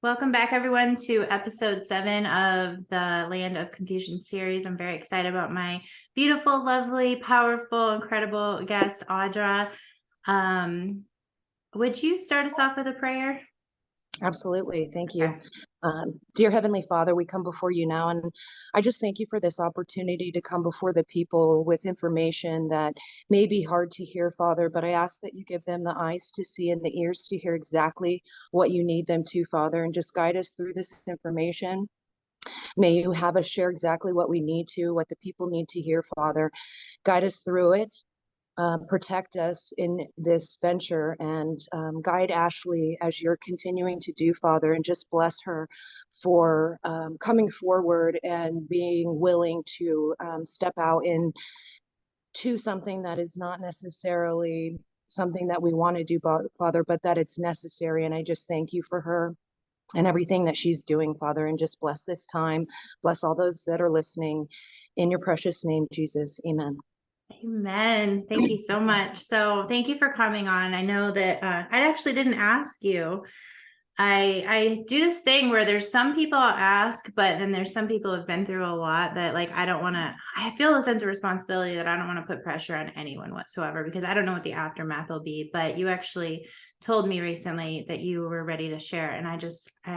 Welcome back, everyone, to episode 7 of the Land of Confusion series. I'm very excited about my beautiful, lovely, powerful, incredible guest, Audra. Would you start us off with a prayer? Absolutely. Thank you. Okay. Dear Heavenly Father, we come before you now, and I just thank you for this opportunity to come before the people with information that may be hard to hear, Father, but I ask that you give them the eyes to see and the ears to hear exactly what you need them to, Father, and just guide us through this information. May you have us share exactly what we need to, what the people need to hear, Father. Guide us through it. Protect us in this venture, and guide Ashley as you're continuing to do, Father, and just bless her for coming forward and being willing to step out into something that is not necessarily something that we want to do, Father, but that it's necessary. And I just thank you for her and everything that she's doing, Father, and just bless this time. Bless all those that are listening. In your precious name, Jesus. Amen. Amen. Thank you so much. So thank you for coming on. I know that I actually didn't ask you. I do this thing where there's some people I'll ask, but then there's some people who've been through a lot that I feel a sense of responsibility that I don't want to put pressure on anyone whatsoever, because I don't know what the aftermath will be. But you actually told me recently that you were ready to share. And I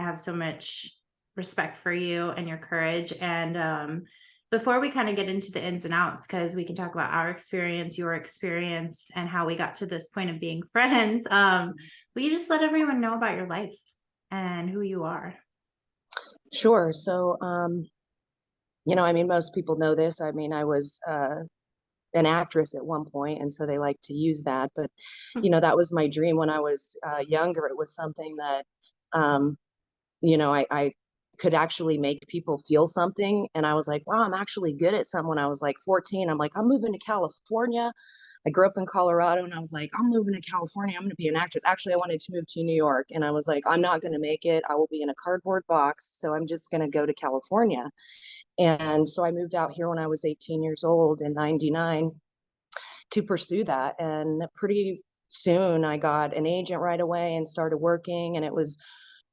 have so much respect for you and your courage. And before we kind of get into the ins and outs, because we can talk about our experience, your experience, and how we got to this point of being friends, will you just let everyone know about your life and who you are? Sure. So, most people know this. I mean, I was an actress at one point, and so they like to use that. But, that was my dream when I was younger. It was something that, I could actually make people feel something. And I was like, wow, I'm actually good at something. When I was like 14, I'm like, I'm moving to California. I grew up in Colorado, and I was like, I'm moving to California. I'm going to be an actress. Actually, I wanted to move to New York, and I was like, I'm not going to make it. I will be in a cardboard box. So I'm just going to go to California. And so I moved out here when I was 18 years old in 99 to pursue that. And pretty soon I got an agent right away and started working, and it was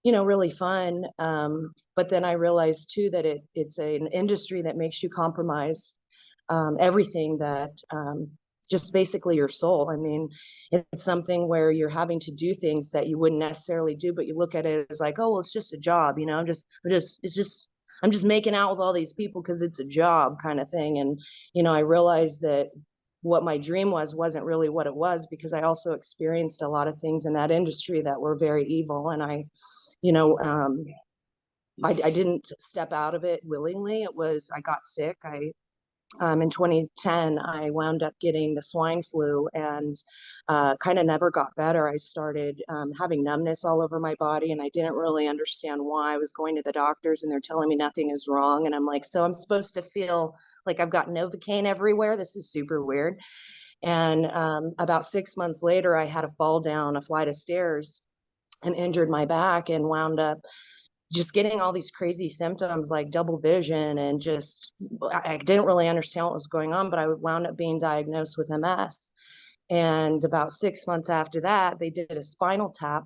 really fun. But then I realized too that it's an industry that makes you compromise everything that just basically your soul. I mean, it's something where you're having to do things that you wouldn't necessarily do, but you look at it as like, oh, well, it's just a job, I'm just making out with all these people because it's a job kind of thing. And, I realized that what my dream wasn't really what it was, because I also experienced a lot of things in that industry that were very evil. And you know, I didn't step out of it willingly. I got sick. In 2010, I wound up getting the swine flu, and kind of never got better. I started having numbness all over my body, and I didn't really understand why. I was going to the doctors, and they're telling me nothing is wrong. And I'm like, so I'm supposed to feel like I've got Novocaine everywhere? This is super weird. And about 6 months later, I had a fall down a flight of stairs and injured my back, and wound up just getting all these crazy symptoms like double vision, and just I didn't really understand what was going on, but I wound up being diagnosed with MS. And about 6 months after that, they did a spinal tap,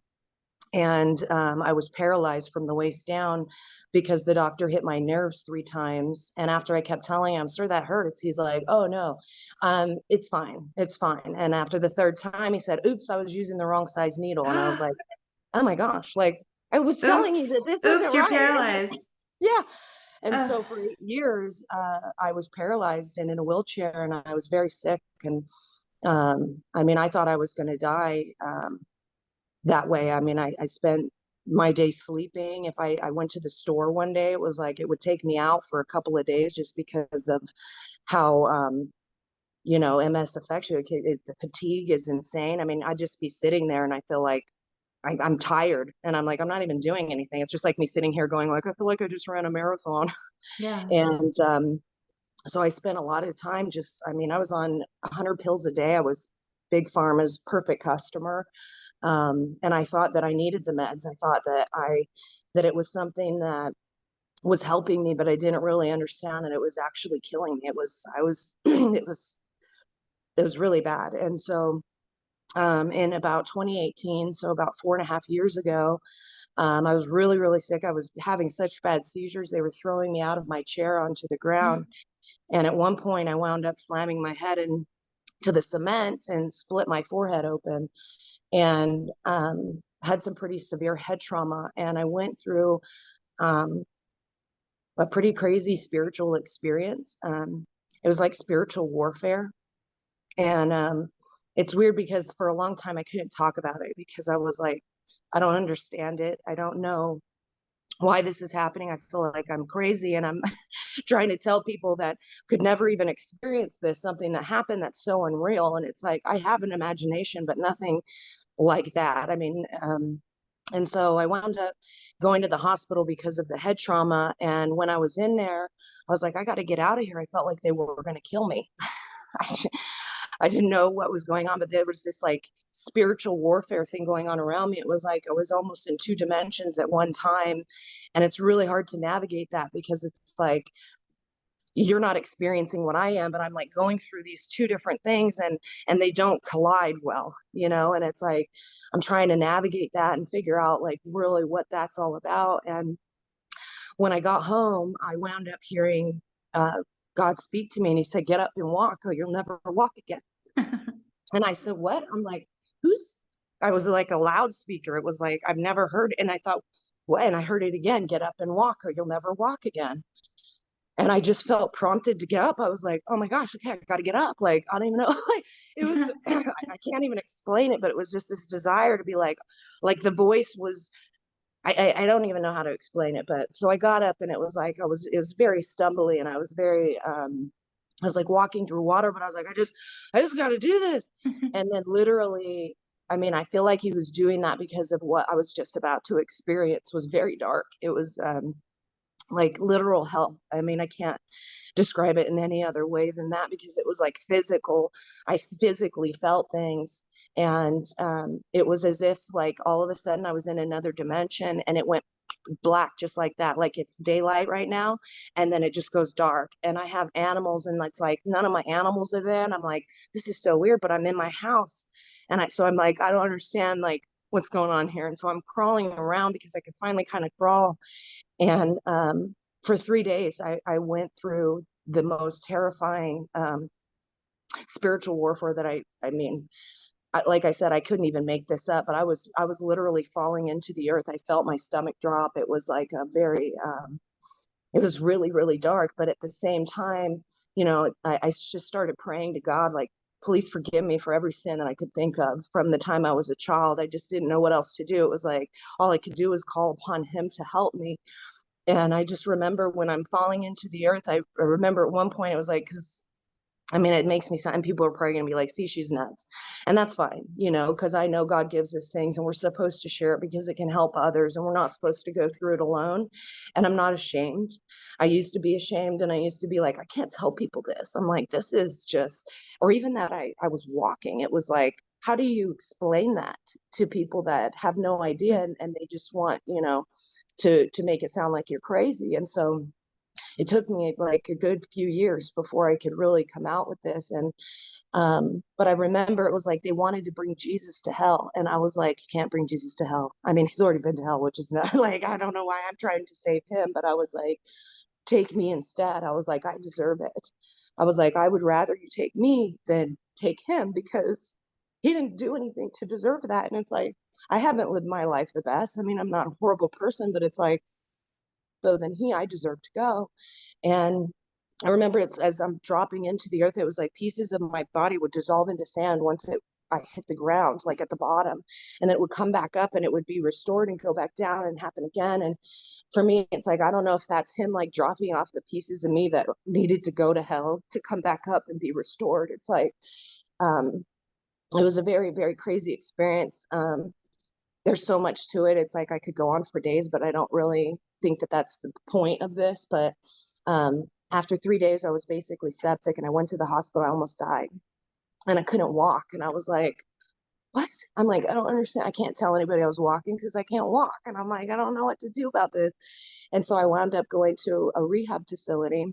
and I was paralyzed from the waist down because the doctor hit my nerves 3 times. And after I kept telling him, sir, that hurts, he's like, oh no, it's fine, it's fine. And after the third time, he said, oops, I was using the wrong size needle. And I was like, oh my gosh, like, I was telling you that this isn't You're right. paralyzed. Yeah. And so for 8 years, I was paralyzed and in a wheelchair, and I was very sick. And I thought I was going to die that way. I spent my day sleeping. If I went to the store one day, it was like it would take me out for a couple of days, just because of how, MS affects you. The fatigue is insane. I'd just be sitting there, and I feel like I'm tired, and I'm like, I'm not even doing anything. It's just like me sitting here going like, I feel like I just ran a marathon. Yeah. And so I spent a lot of time I was on 100 pills a day. I was Big Pharma's perfect customer. And I thought that I needed the meds. I thought that it was something that was helping me, but I didn't really understand that it was actually killing me. It was really bad. And so in about 2018, so about 4.5 years ago, I was really, really sick. I was having such bad seizures. They were throwing me out of my chair onto the ground. And at one point, I wound up slamming my head into the cement and split my forehead open, and had some pretty severe head trauma. And I went through um, a pretty crazy spiritual experience. It was like spiritual warfare. And it's weird because for a long time I couldn't talk about it because I was like, I don't understand it. I don't know why this is happening. I feel like I'm crazy, and I'm trying to tell people that could never even experience this, something that happened that's so unreal. And it's like, I have an imagination, but nothing like that. I mean, and so I wound up going to the hospital because of the head trauma. And when I was in there, I was like, I got to get out of here. I felt like they were going to kill me. I didn't know what was going on, but there was this like spiritual warfare thing going on around me. It was like I was almost in two dimensions at one time. And it's really hard to navigate that because it's like you're not experiencing what I am, but I'm like going through these two different things, and they don't collide well, and it's like I'm trying to navigate that and figure out like really what that's all about. And when I got home, I wound up hearing God speak to me, and he said, "Get up and walk, or you'll never walk again." And I said, "What?" I'm like, "Who's?" I was like a loudspeaker. It was like I've never heard, and I thought, "What?" And I heard it again, "Get up and walk, or you'll never walk again." And I just felt prompted to get up. I was like, "Oh my gosh, okay, I got to get up." Like, I don't even know. Like, it was, I can't even explain it, but it was just this desire to be like the voice was, I don't even know how to explain it. But so I got up, and it was like, it was very stumbly, and I was very, I was like walking through water, but I was like, I just got to do this. And then literally, I mean, I feel like he was doing that because of what I was just about to experience was very dark. It was, like literal hell. I mean, I can't describe it in any other way than that because it was like physical. I physically felt things. And it was as if like all of a sudden I was in another dimension, and it went black just like that. Like it's daylight right now, and then it just goes dark. And I have animals, and it's like none of my animals are there. And I'm like, this is so weird, but I'm in my house. So I'm like, I don't understand like what's going on here. And so I'm crawling around because I could finally kind of crawl. And for 3 days, I went through the most terrifying spiritual warfare that I mean, like I said, I couldn't even make this up, but I was literally falling into the earth. I felt my stomach drop. It was like a very, it was really, really dark. But at the same time, I just started praying to God, like, please forgive me for every sin that I could think of from the time I was a child. I just didn't know what else to do. It was like all I could do was call upon him to help me. And I just remember when I'm falling into the earth, I remember at one point it was like, because I mean, it makes me sound, and people are probably going to be like, see, she's nuts. And that's fine, because I know God gives us things and we're supposed to share it because it can help others, and we're not supposed to go through it alone. And I'm not ashamed. I used to be ashamed, and I used to be like, I can't tell people this. I'm like, this is just, or even that I was walking. It was like, how do you explain that to people that have no idea, and they just want, to make it sound like you're crazy. And so it took me like a good few years before I could really come out with this. And but I remember it was like they wanted to bring Jesus to hell, and I was like, you can't bring Jesus to hell. I mean, he's already been to hell, which is not like, I don't know why I'm trying to save him, but I was like, take me instead. I was like, I deserve it. I was like, I would rather you take me than take him because he didn't do anything to deserve that. And it's like, I haven't lived my life the best. I mean, I'm not a horrible person, but it's like, so then I deserve to go. And I remember it's as I'm dropping into the earth, it was like pieces of my body would dissolve into sand once I hit the ground, like at the bottom, and then it would come back up and it would be restored and go back down and happen again. And for me, it's like, I don't know if that's him like dropping off the pieces of me that needed to go to hell to come back up and be restored. It's like, it was a very, very crazy experience. There's so much to it. It's like I could go on for days, but I don't really think that that's the point of this. But after 3 days, I was basically septic, and I went to the hospital. I almost died, and I couldn't walk. And I was like, what? I'm like, I don't understand. I can't tell anybody I was walking because I can't walk. And I'm like, I don't know what to do about this. And so I wound up going to a rehab facility.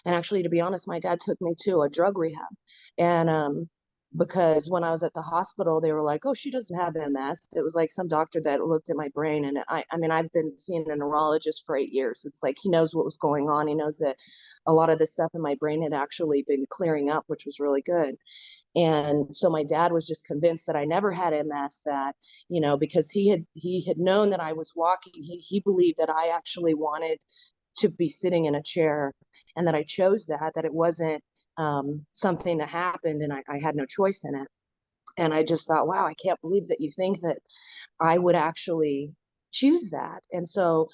And actually, to be honest, my dad took me to a drug rehab. And because when I was at the hospital, they were like, oh, she doesn't have MS. It was like some doctor that looked at my brain. And I mean, I've been seeing a neurologist for 8 years. It's like he knows what was going on. He knows that a lot of the stuff in my brain had actually been clearing up, which was really good. And so my dad was just convinced that I never had MS, that, you know, because he had known that I was walking. He believed that I actually wanted to be sitting in a chair, and that I chose that it wasn't something that happened and I had no choice in it. And I just thought, wow, I can't believe that you think that I would actually choose that. And so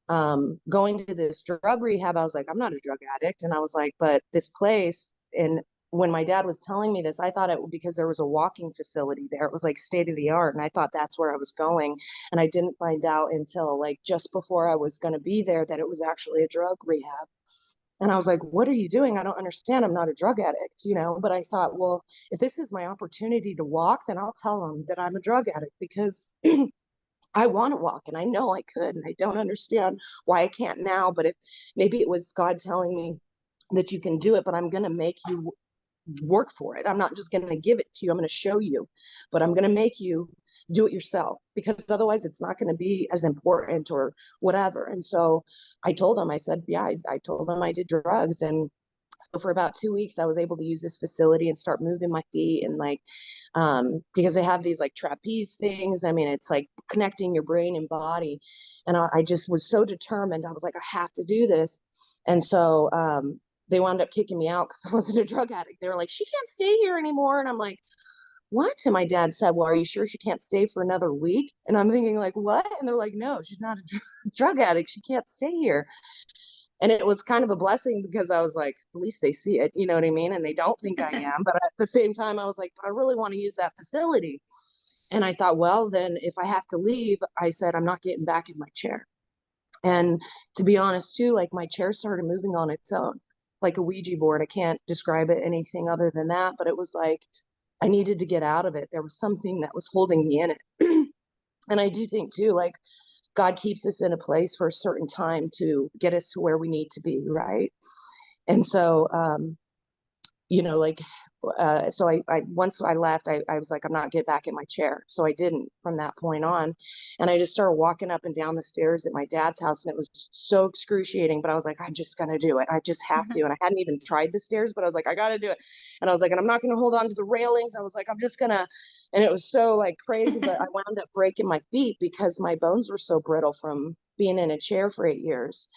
going to this drug rehab, I was like, I'm not a drug addict. And I was like, but this place, and when my dad was telling me this, I thought it was because there was a walking facility there. It was like state of the art. And I thought that's where I was going. And I didn't find out until like just before I was going to be there that it was actually a drug rehab. And I was like, what are you doing? I don't understand. I'm not a drug addict, you know? But I thought, well, if this is my opportunity to walk, then I'll tell them that I'm a drug addict, because I want to walk and I know I could. And I don't understand why I can't now. But if maybe it was God telling me that you can do it, but I'm going to make you work for it. I'm not just going to give it to you. I'm going to show you, but I'm going to make you do it yourself, because otherwise it's not going to be as important or whatever. And so I told him, I said, yeah, I told him I did drugs. And so for about 2 weeks, I was able to use this facility and start moving my feet, and like, because they have these like trapeze things. I mean, it's like connecting your brain and body. And I just was so determined. I was like, I have to do this. And so, they wound up kicking me out because I wasn't a drug addict. They were like, she can't stay here anymore. And I'm like, what? And my dad said, well, are you sure she can't stay for another week? And I'm thinking like, what? And they're like, no, she's not a drug addict. She can't stay here. And it was kind of a blessing, because I was like, at least they see it, you know what I mean? And they don't think I am. But at the same time, I was like, but I really want to use that facility. And I thought, well, then if I have to leave, I said, I'm not getting back in my chair. And to be honest, too, like my chair started moving on its own, like a Ouija board. I can't describe it anything other than that. But it was like I needed to get out of it. There was something that was holding me in it. And I do think, too, like God keeps us in a place for a certain time to get us to where we need to be, right? And so, you know, like, so I once I left, I was like, I'm not getting back in my chair. So I didn't from that point on. And I just started walking up and down the stairs at my dad's house. And it was so excruciating, but I was like, I'm just going to do it. I just have to. And I hadn't even tried the stairs, but I was like, I got to do it. And I was like, and I'm not going to hold on to the railings. I was like, I'm just going to, and it was so like crazy, but I wound up breaking my feet because my bones were so brittle from being in a chair for 8 years.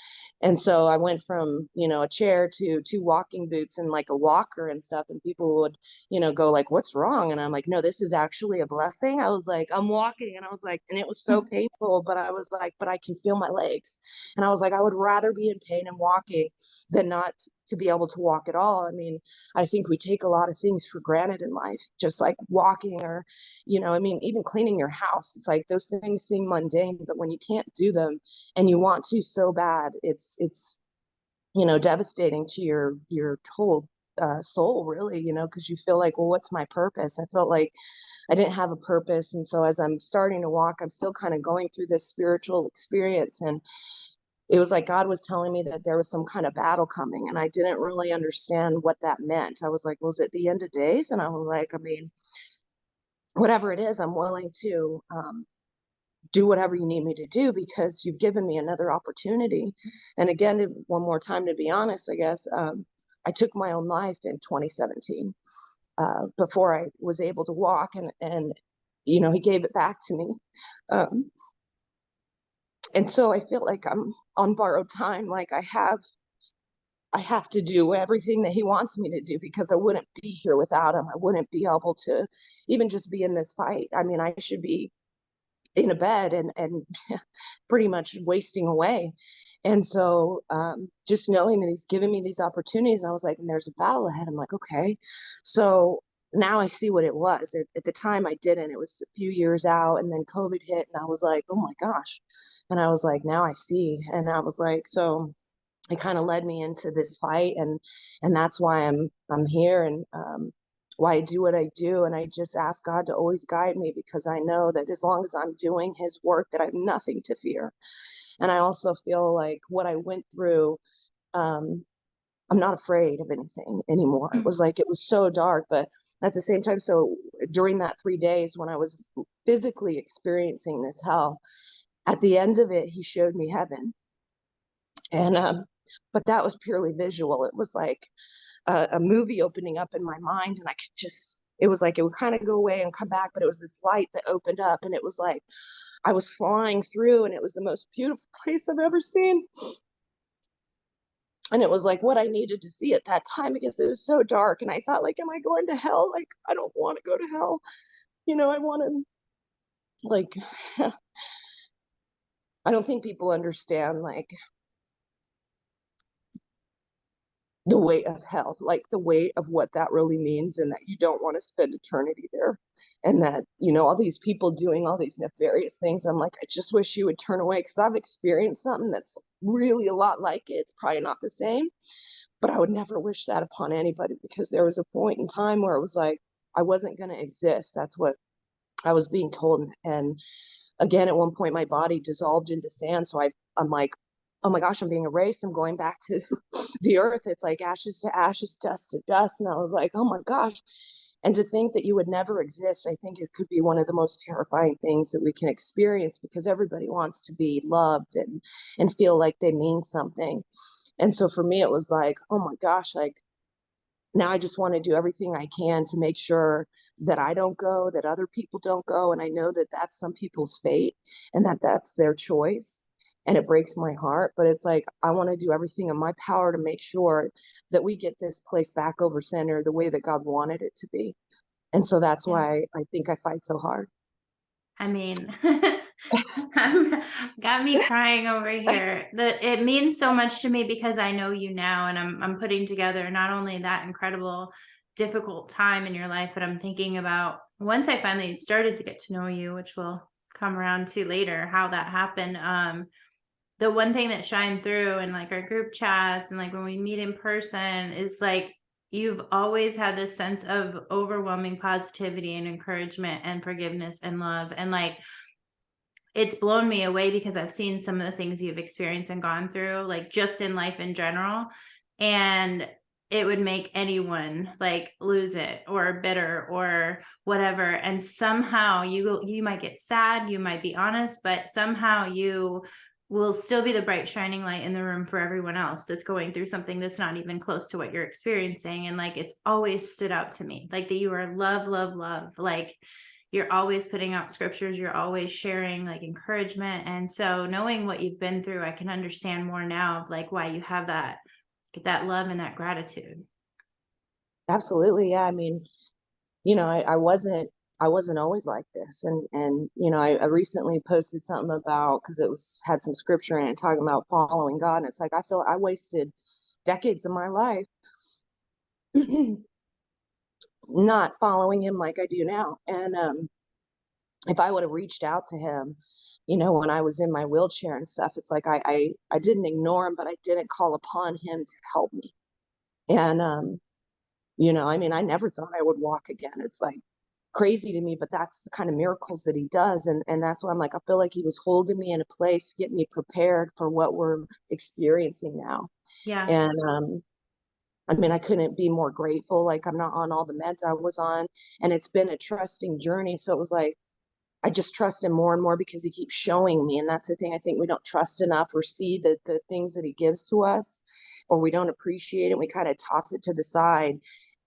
And so I went from, you know, a chair to two walking boots and like a walker and stuff. And people would, you know, go like, what's wrong? And I'm like, no, this is actually a blessing. I was like, I'm walking. And I was like, and it was so painful, but I was like, but I can feel my legs. And I was like, I would rather be in pain and walking than not to be able to walk at all. I mean, I think we take a lot of things for granted in life, just like walking, or, you know, I mean, even cleaning your house. It's like those things seem mundane, but when you can't do them and you want to so bad, it's you know, devastating to your whole soul, really, you know, because you feel like, well, what's my purpose? I felt like I didn't have a purpose. And so as I'm starting to walk, I'm still kind of going through this spiritual experience. And it was like God was telling me that there was some kind of battle coming, and I didn't really understand what that meant. I was like, was it the end of days? And I was like, I mean, whatever it is, I'm willing to do whatever you need me to do, because you've given me another opportunity. And again, one more time, to be honest, I guess, I took my own life in 2017, before I was able to walk, and you know, he gave it back to me. Um, and so I feel like I'm on borrowed time. Like I have to do everything that he wants me to do, because I wouldn't be here without him. I wouldn't be able to even just be in this fight. I mean, I should be in a bed and pretty much wasting away. And so just knowing that he's given me these opportunities, I was like, and there's a battle ahead. I'm like, okay. So now I see what it was. At the time I didn't. It was a few years out, and then COVID hit, and I was like, oh my gosh. And I was like, now I see. And I was like, so it kind of led me into this fight, and that's why I'm here, and why I do what I do. And I just ask God to always guide me, because I know that as long as I'm doing his work, that I have nothing to fear. And I also feel like what I went through, um, I'm not afraid of anything anymore. It was like, it was so dark, but at the same time. So during that 3 days when I was physically experiencing this hell, at the end of it, he showed me heaven. And, but that was purely visual. It was like a movie opening up in my mind, and I could just, it was like it would kind of go away and come back, but it was this light that opened up, and it was like I was flying through, and it was the most beautiful place I've ever seen. And it was like what I needed to see at that time because it was so dark. And I thought, like, am I going to hell? Like, I don't want to go to hell. I want to, like, I don't think people understand, like, the weight of hell, like the weight of what that really means, and that you don't want to spend eternity there. And that, all these people doing all these nefarious things. I'm like, I just wish you would turn away, because I've experienced something that's really a lot like it. It's probably not the same, but I would never wish that upon anybody, because there was a point in time where it was like I wasn't going to exist. That's what I was being told. And again, at one point, my body dissolved into sand. So I'm like, oh my gosh, I'm being erased. I'm going back to the earth. It's like ashes to ashes, dust to dust. And I was like, oh my gosh. And to think that you would never exist, I think it could be one of the most terrifying things that we can experience, because everybody wants to be loved and feel like they mean something. And so for me, it was like, oh my gosh, like, now I just want to do everything I can to make sure that I don't go, that other people don't go. And I know that that's some people's fate, and that that's their choice. And it breaks my heart, but it's like, I want to do everything in my power to make sure that we get this place back over center the way that God wanted it to be. And so that's Yeah. why I think I fight so hard. I mean, got me crying over here. It means so much to me because I know you now, and I'm putting together not only that incredible, difficult time in your life, but I'm thinking about once I finally started to get to know you, which we'll come around to later, how that happened. The one thing that shined through in like our group chats and like when we meet in person is like you've always had this sense of overwhelming positivity and encouragement and forgiveness and love. And like it's blown me away because I've seen some of the things you've experienced and gone through, like just in life in general. And it would make anyone like lose it or bitter or whatever. And somehow you might get sad, you might be honest, but somehow you will still be the bright shining light in the room for everyone else that's going through something that's not even close to what you're experiencing. And like it's always stood out to me, like that you are love, love, love. Like you're always putting out scriptures, you're always sharing like encouragement. And so knowing what you've been through, I can understand more now of like why you have that love and that gratitude. Absolutely. Yeah. I mean, I wasn't always like this. And I recently posted something about, because it was had some scripture in it talking about following God. And it's like, I feel I wasted decades of my life not following him like I do now. And if I would have reached out to him, when I was in my wheelchair and stuff, it's like I didn't ignore him, but I didn't call upon him to help me. And I mean, I never thought I would walk again. It's like crazy to me, but that's the kind of miracles that he does. And that's why I'm like, I feel like he was holding me in a place, getting me prepared for what we're experiencing now. Yeah. And I mean, I couldn't be more grateful. Like, I'm not on all the meds I was on, and it's been a trusting journey. So it was like, I just trust him more and more because he keeps showing me. And that's the thing. I think we don't trust enough or see the things that he gives to us, or we don't appreciate it. We kind of toss it to the side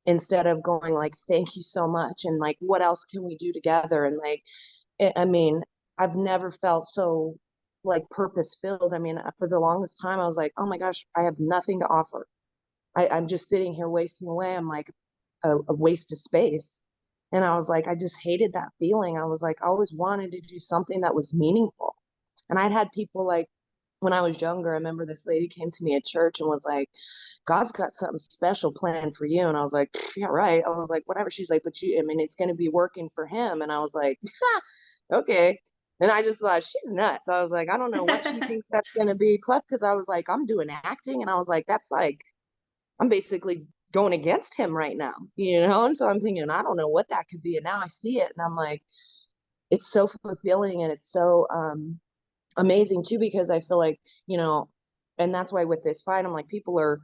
instead of going like, thank you so much. And like, what else can we do together? And like, I mean, I've never felt so like purpose filled. I mean, for the longest time, I was like, oh my gosh, I have nothing to offer. I'm just sitting here wasting away. I'm like a waste of space. And I was like, I just hated that feeling. I was like, I always wanted to do something that was meaningful. And I'd had people like, when I was younger, I remember this lady came to me at church and was like, God's got something special planned for you. And I was like, yeah, right. I was like, whatever. She's like, but I mean, it's going to be working for him. And I was like, okay. And I just thought, she's nuts. I was like, I don't know what she thinks that's going to be. Plus, because I was like, I'm doing acting. And I was like, that's like, I'm basically going against him right now, And so I'm thinking, I don't know what that could be. And now I see it. And I'm like, it's so fulfilling, and it's so amazing too, because I feel like, and that's why with this fight, I'm like, people are,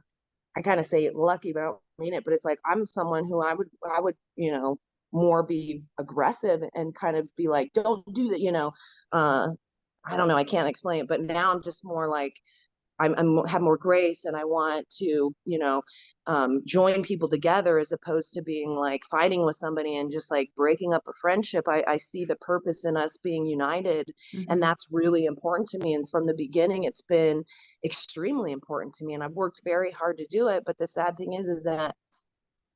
I kind of say lucky, but I don't mean it, but it's like I'm someone who I would, more be aggressive and kind of be like, don't do that, I don't know, I can't explain it, but now I'm just more like I'm have more grace, and I want to, join people together as opposed to being like fighting with somebody and just like breaking up a friendship. I see the purpose in us being united, and Mhm. that's really important to me. And from the beginning, it's been extremely important to me, and I've worked very hard to do it. But the sad thing is that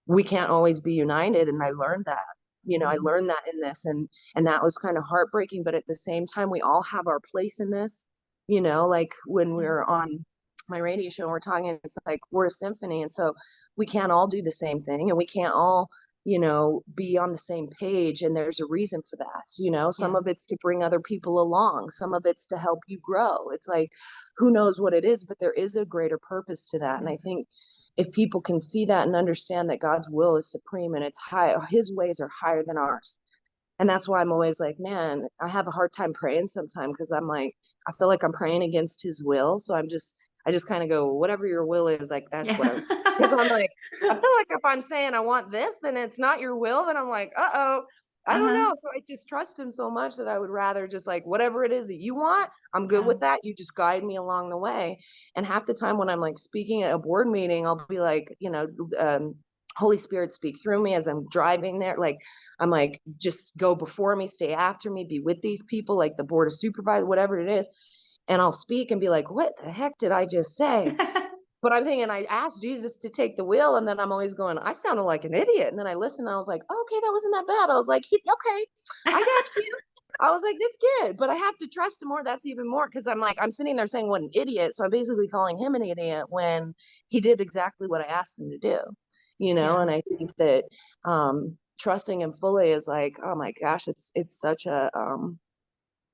we can't always be united, and I learned that. I Mhm. learned that in this, and that was kind of heartbreaking. But at the same time, we all have our place in this. Like when Yeah. we're on my radio show and we're talking, it's like we're a symphony, and so we can't all do the same thing, and we can't all be on the same page, and there's a reason for that. Some Yeah. of it's to bring other people along, some of it's to help you grow. It's like, who knows what it is, but there is a greater purpose to that. And I think if people can see that and understand that God's will is supreme and it's high, his ways are higher than ours. And that's why I'm always like, man, I have a hard time praying sometimes, because I'm like, I feel like I'm praying against his will. So I just kind of go, whatever your will is, like, that's Yeah. what because I'm like, I feel like if I'm saying I want this, then it's not your will. Then I'm like, uh-oh, I don't Uh-huh. know. So I just trust him so much that I would rather just like, whatever it is that you want, I'm good Yeah. with that. You just guide me along the way. And half the time when I'm like speaking at a board meeting, I'll be like, Holy Spirit, speak through me as I'm driving there. Like, I'm like, just go before me, stay after me, be with these people, like the board of supervisors, whatever it is. And I'll speak and be like, what the heck did I just say? But I'm thinking, I asked Jesus to take the wheel, and then I'm always going, I sounded like an idiot. And then I listened, and I was like, oh, okay, that wasn't that bad. I was like, okay, I got you. I was like, that's good, but I have to trust him more. That's even more, because I'm like, I'm sitting there saying what an idiot. So I'm basically calling him an idiot when he did exactly what I asked him to do, Yeah. and I think that trusting him fully is like, oh my gosh, it's such a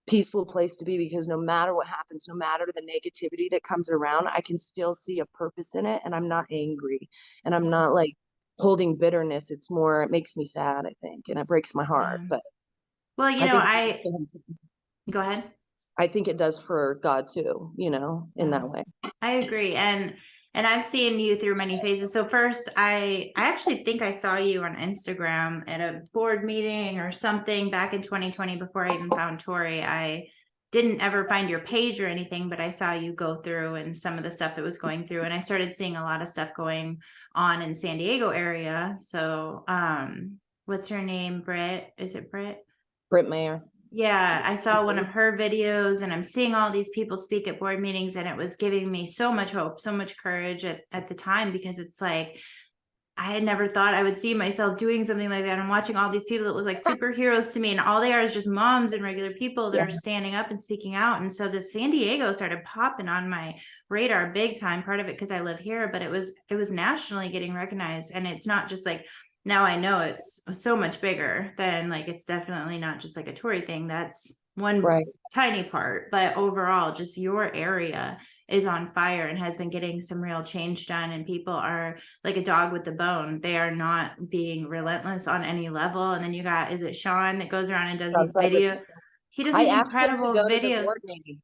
peaceful place to be, because no matter what happens, no matter the negativity that comes around, I can still see a purpose in it, and I'm not angry, and I'm Yeah. not like holding bitterness. It's more, it makes me sad, I think, and it breaks my heart. Yeah. But Well, I think go ahead. I think it does for God too, in Yeah. that way. I agree. And I've seen you through many phases. So first, I actually think I saw you on Instagram at a board meeting or something back in 2020 before I even found Tori. I didn't ever find your page or anything, but I saw you go through and some of the stuff that was going through, and I started seeing a lot of stuff going on in San Diego area. So what's her name? Britt? Is it Britt? Britt Mayer. Yeah, I saw one of her videos, and I'm seeing all these people speak at board meetings, and it was giving me so much hope, so much courage at the time, because it's like I had never thought I would see myself doing something like that. I'm watching all these people that look like superheroes to me, and all they are is just moms and regular people that Yeah. are standing up and speaking out. And so the San Diego started popping on my radar big time. Part of it because I live here, but it was nationally getting recognized, and it's not just like now I know it's so much bigger than like it's definitely not just like a Tory thing. That's one Right. tiny part, but overall, just your area is on fire and has been getting some real change done, and people are like a dog with the bone. They are not being relentless on any level. And then you got, is it Sean that goes around and does John these Fredericks. video? He does I these asked him to incredible go to the videos. board meeting.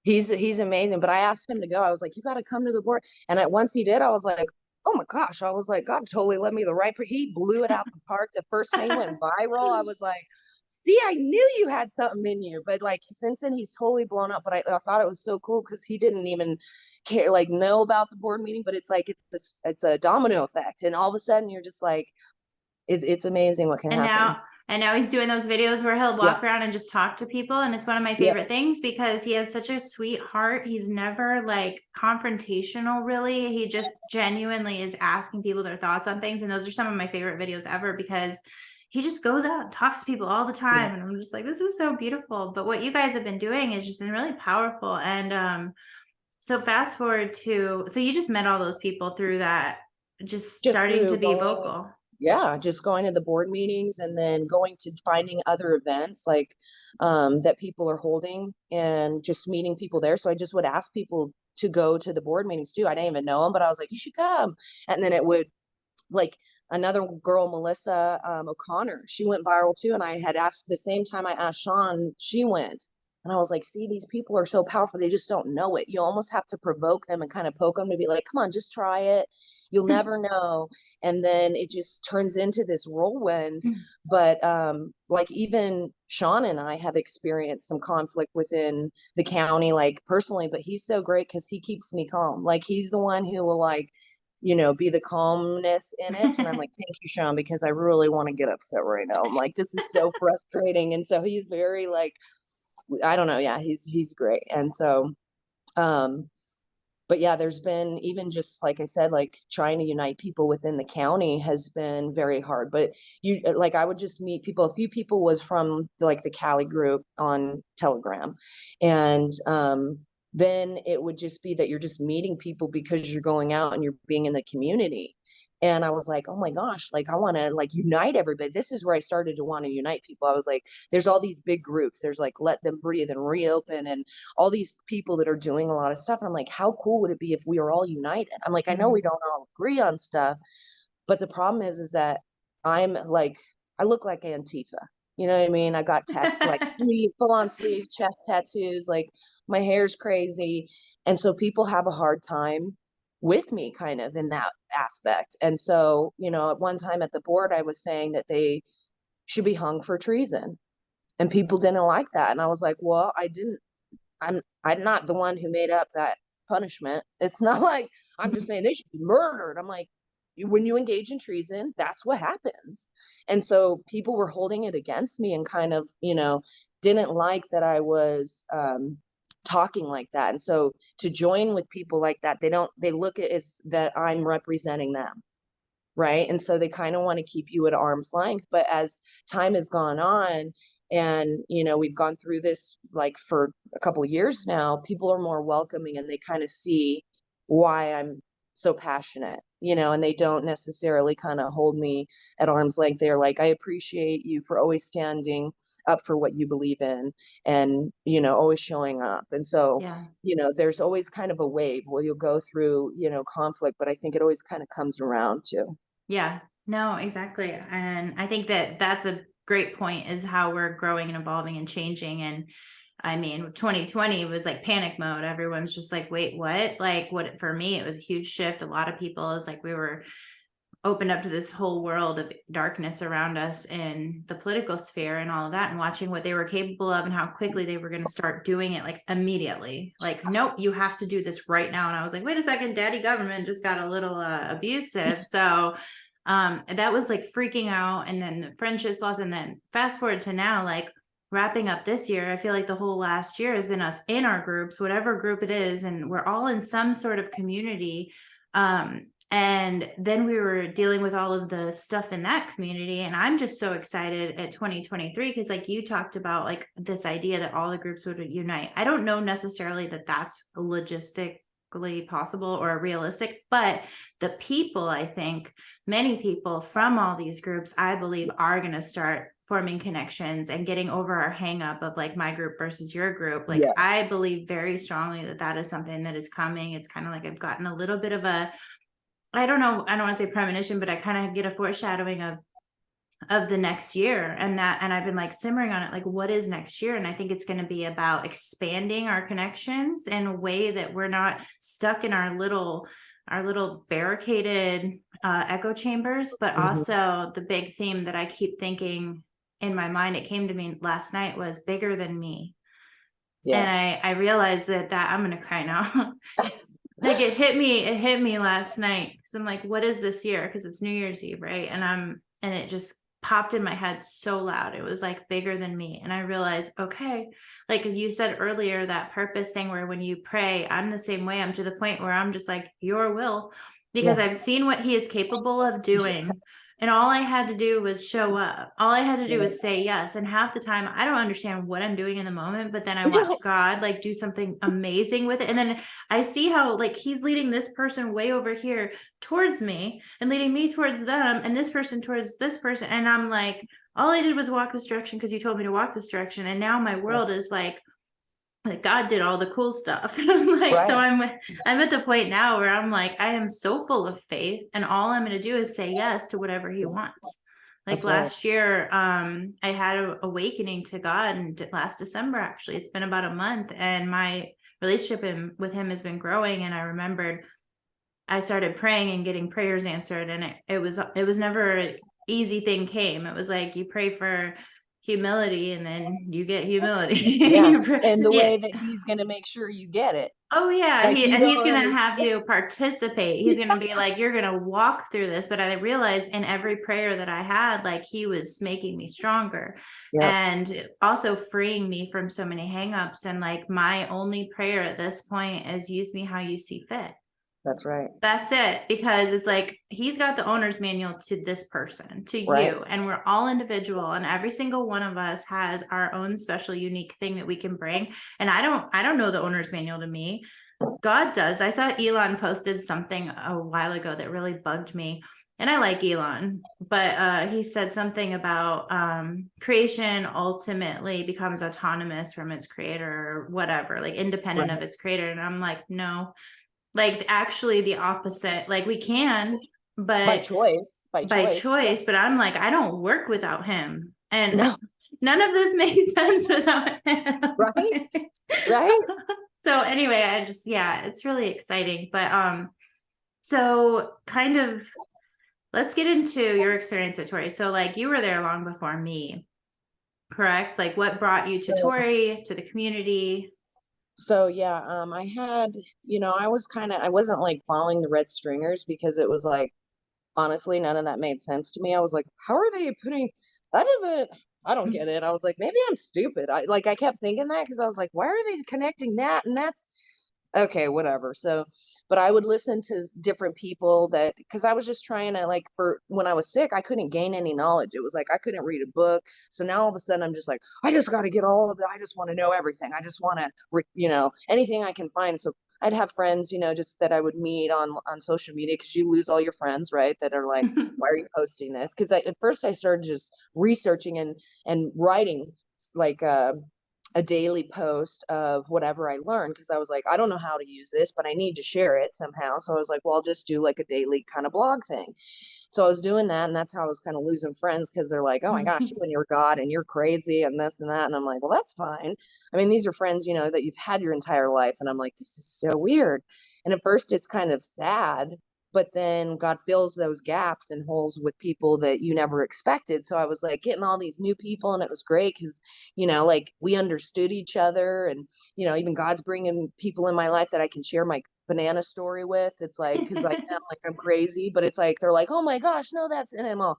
He's amazing, but I asked him to go. I was like, you got to come to the board. And once he did, I was like, oh my gosh. I was like, God totally led me the right. He blew it out the park. The first time he went viral, I was like, see, I knew you had something in you. But like since then, he's totally blown up. But I thought it was so cool because he didn't even care, like know about the board meeting. But it's like it's a domino effect, and all of a sudden you're just like, it's amazing what can And happen. now he's doing those videos where he'll Yeah, walk around and just talk to people. And it's one of my yeah, favorite things because he has such a sweet heart. He's never like confrontational, really. He just genuinely is asking people their thoughts on things. And those are some of my favorite videos ever because he just goes out and talks to people all the yeah. time. And I'm just like, this is so beautiful. But what you guys have been doing has just been really powerful. And so fast forward to, so you just met all those people through that, just Just starting to through be going, vocal. yeah, just going to the board meetings and then going to finding other events like that people are holding and just meeting people there. So I just would ask people to go to the board meetings too. I didn't even know them, but I was like, you should come. And then it would, like, another girl, Melissa O'Connor, she went viral too. And I had asked the same time I asked Sean, she went. And I was like, see, these people are so powerful. They just don't know it. You almost have to provoke them and kind of poke them to be like, come on, just try it. You'll never know. And then it just turns into this whirlwind. But like even Sean and I have experienced some conflict within the county, like personally, but he's so great because he keeps me calm. Like he's the one who will like, be the calmness in it. And I'm like, thank you, Sean, because I really want to get upset right now. I'm like, this is so frustrating. And so he's very like, I don't know. Yeah, he's great. And so, um, but yeah, there's been even just like I said, like trying to unite people within the county has been very hard. But like I would just meet people. A few people was from like the Cali group on Telegram, and then it would just be that you're just meeting people because you're going out and you're being in the community. And I was like, oh my gosh, like I want to like unite everybody. This is where I started to want to unite people. I was like, there's all these big groups. There's like Let Them Breathe and Reopen and all these people that are doing a lot of stuff. And I'm like, how cool would it be if we were all united? I'm like, I know we don't all agree on stuff, but the problem is that I'm like, I look like Antifa. You know what I mean? I got like full on sleeve, chest tattoos, like my hair's crazy. And so people have a hard time with me kind of in that aspect. And so, at one time at the board, I was saying that they should be hung for treason. And people didn't like that. And I was like, well, I'm not the one who made up that punishment. It's not like I'm just saying they should be murdered. I'm like, when you engage in treason, that's what happens. And so people were holding it against me and kind of, didn't like that I was talking like that. And so to join with people like that, they look at it as that I'm representing them. Right. And so they kind of want to keep you at arm's length. But as time has gone on, and we've gone through this like for a couple of years now, people are more welcoming and they kind of see why I'm so passionate, and they don't necessarily kind of hold me at arm's length. They're like, I appreciate you for always standing up for what you believe in and always showing up. And so Yeah. there's always kind of a wave where you'll go through conflict, but I think it always kind of comes around too. Yeah, no, exactly. And I think that that's a great point, is how we're growing and evolving and changing. And I mean, 2020 was like panic mode. Everyone's just like, wait, what? Like what, for me, it was a huge shift. A lot of people, is like, we were opened up to this whole world of darkness around us in the political sphere and all of that, and watching what they were capable of and how quickly they were going to start doing it, like immediately, like, nope, you have to do this right now. And I was like, wait a second, daddy government just got a little abusive. So that was like freaking out. And then the friendships lost. And then fast forward to now, like wrapping up this year, I feel like the whole last year has been us in our groups, whatever group it is, and we're all in some sort of community. And then we were dealing with all of the stuff in that community. And I'm just so excited at 2023, because like you talked about, like this idea that all the groups would unite. I don't know necessarily that that's logistically possible or realistic, but the people, I think many people from all these groups, I believe, are going to start forming connections and getting over our hang up of like my group versus your group. Like, Yes. I believe very strongly that that is something that is coming. It's kind of like I've gotten a little bit of a, I don't know, I don't want to say premonition, but I kind of get a foreshadowing of the next year. And I've been like simmering on it, like, what is next year? And I think it's going to be about expanding our connections in a way that we're not stuck in our little barricaded echo chambers. But also the big theme that I keep thinking in my mind, it came to me last night, was bigger than me. Yes. And I realized that I'm going to cry now. Like it hit me last night, because I'm like, what is this year? Because it's New Year's Eve, right? And it just popped in my head so loud. It was like bigger than me. And I realized, okay, like you said earlier, that purpose thing, where when you pray, I'm the same way. I'm to the point where I'm just like, your will, because I've seen what he is capable of doing. And all I had to do was show up. All I had to do was say yes. And half the time I don't understand what I'm doing in the moment, but then I watch God like do something amazing with it. And then I see how like he's leading this person way over here towards me and leading me towards them, and this person towards this person. And I'm like, all I did was walk this direction because you told me to walk this direction. And now my world is like God did all the cool stuff. Like, so I'm at the point now where I'm like, I am so full of faith, and all I'm going to do is say yes to whatever he wants. Like last year, I had an awakening to God, and last December, actually, it's been about a month, and my relationship with him has been growing. And I remembered I started praying and getting prayers answered, and it was never an easy thing came. It was like you pray for humility and then you get humility. Yeah. You And the yeah. way that he's going to make sure you get it. Oh yeah, Like you he's don't gonna have understand. you participate. He's gonna be like, you're gonna walk through this. But I realized in every prayer that I had, like he was making me stronger, Yep. and also freeing me from so many hangups. And like my only prayer at this point is, use me how you see fit. That's right. That's it. Because it's like he's got the owner's manual to this person, to Right. you, and we're all individual, and every single one of us has our own special, unique thing that we can bring. And I don't know the owner's manual to me. God does. I saw Elon posted something a while ago that really bugged me. And I like Elon, but he said something about creation ultimately becomes autonomous from its creator, or whatever, like independent Right. of its creator. And I'm like, no, like actually the opposite. Like we can, By but choice. By by choice. Yeah. choice. But I'm like, I don't work without him. And No. none of this makes sense without him. Right. Right. So anyway, I just, yeah, it's really exciting. But so kind of let's get into your experience at Tori. So like you were there long before me, correct? Like what brought you to Tori, to the community? So yeah, I had, I wasn't like following the red stringers because it was like, honestly, none of that made sense to me. I was like, how are they putting, that doesn't, I don't get it. I was like, maybe I'm stupid. I kept thinking that because I was like, why are they connecting that? And that's okay, whatever. So, but I would listen to different people that, because I was just trying to, like, for when I was sick, I couldn't gain any knowledge. It was like I couldn't read a book. So now all of a sudden I'm just like, I just got to get all of it. I just want to know everything. I just want to, anything I can find. So I'd have friends, just that I would meet on social media, because you lose all your friends, right? That are like, why are you posting this? Because at first I started just researching and writing like a daily post of whatever I learned, because I was like, I don't know how to use this, but I need to share it somehow. So I was like, well, I'll just do like a daily kind of blog thing. So I was doing that, and that's how I was kind of losing friends, because they're like, oh my gosh, you and your God and you're crazy and this and that. And I'm like, well, that's fine. I mean, these are friends, that you've had your entire life. And I'm like, this is so weird. And at first it's kind of sad, but then God fills those gaps and holes with people that you never expected. So I was like getting all these new people, and it was great because, like we understood each other, and, even God's bringing people in my life that I can share my banana story with. It's like, because I sound like I'm crazy, but it's like, they're like, oh my gosh, no, and I'm all,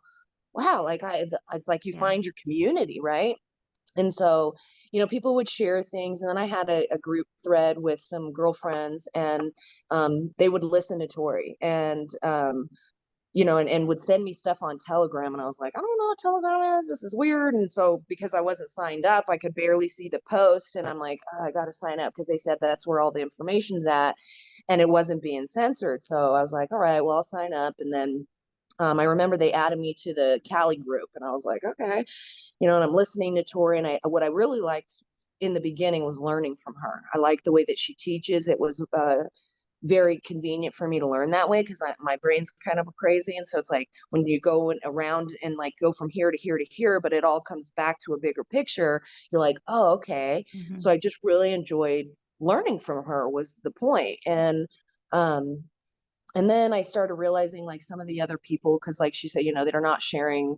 wow, like it's like you Yeah. find your community, right? And so, people would share things. And then I had a group thread with some girlfriends, and they would listen to Tori, and, and would send me stuff on Telegram. And I was like, I don't know what Telegram is. This is weird. And so, because I wasn't signed up, I could barely see the post. And I'm like, oh, I got to sign up, because they said that's where all the information's at, and it wasn't being censored. So I was like, all right, well, I'll sign up. And then I remember they added me to the Cali group, and I was like, okay, and I'm listening to Tori, and what I really liked in the beginning was learning from her. I liked the way that she teaches. It was very convenient for me to learn that way, because my brain's kind of crazy. And so it's like when you go around and like go from here to here to here, but it all comes back to a bigger picture, you're like, oh, okay. Mm-hmm. So I just really enjoyed learning from her, was the point. Um, and then I started realizing, like, some of the other people, because like she said, they're not sharing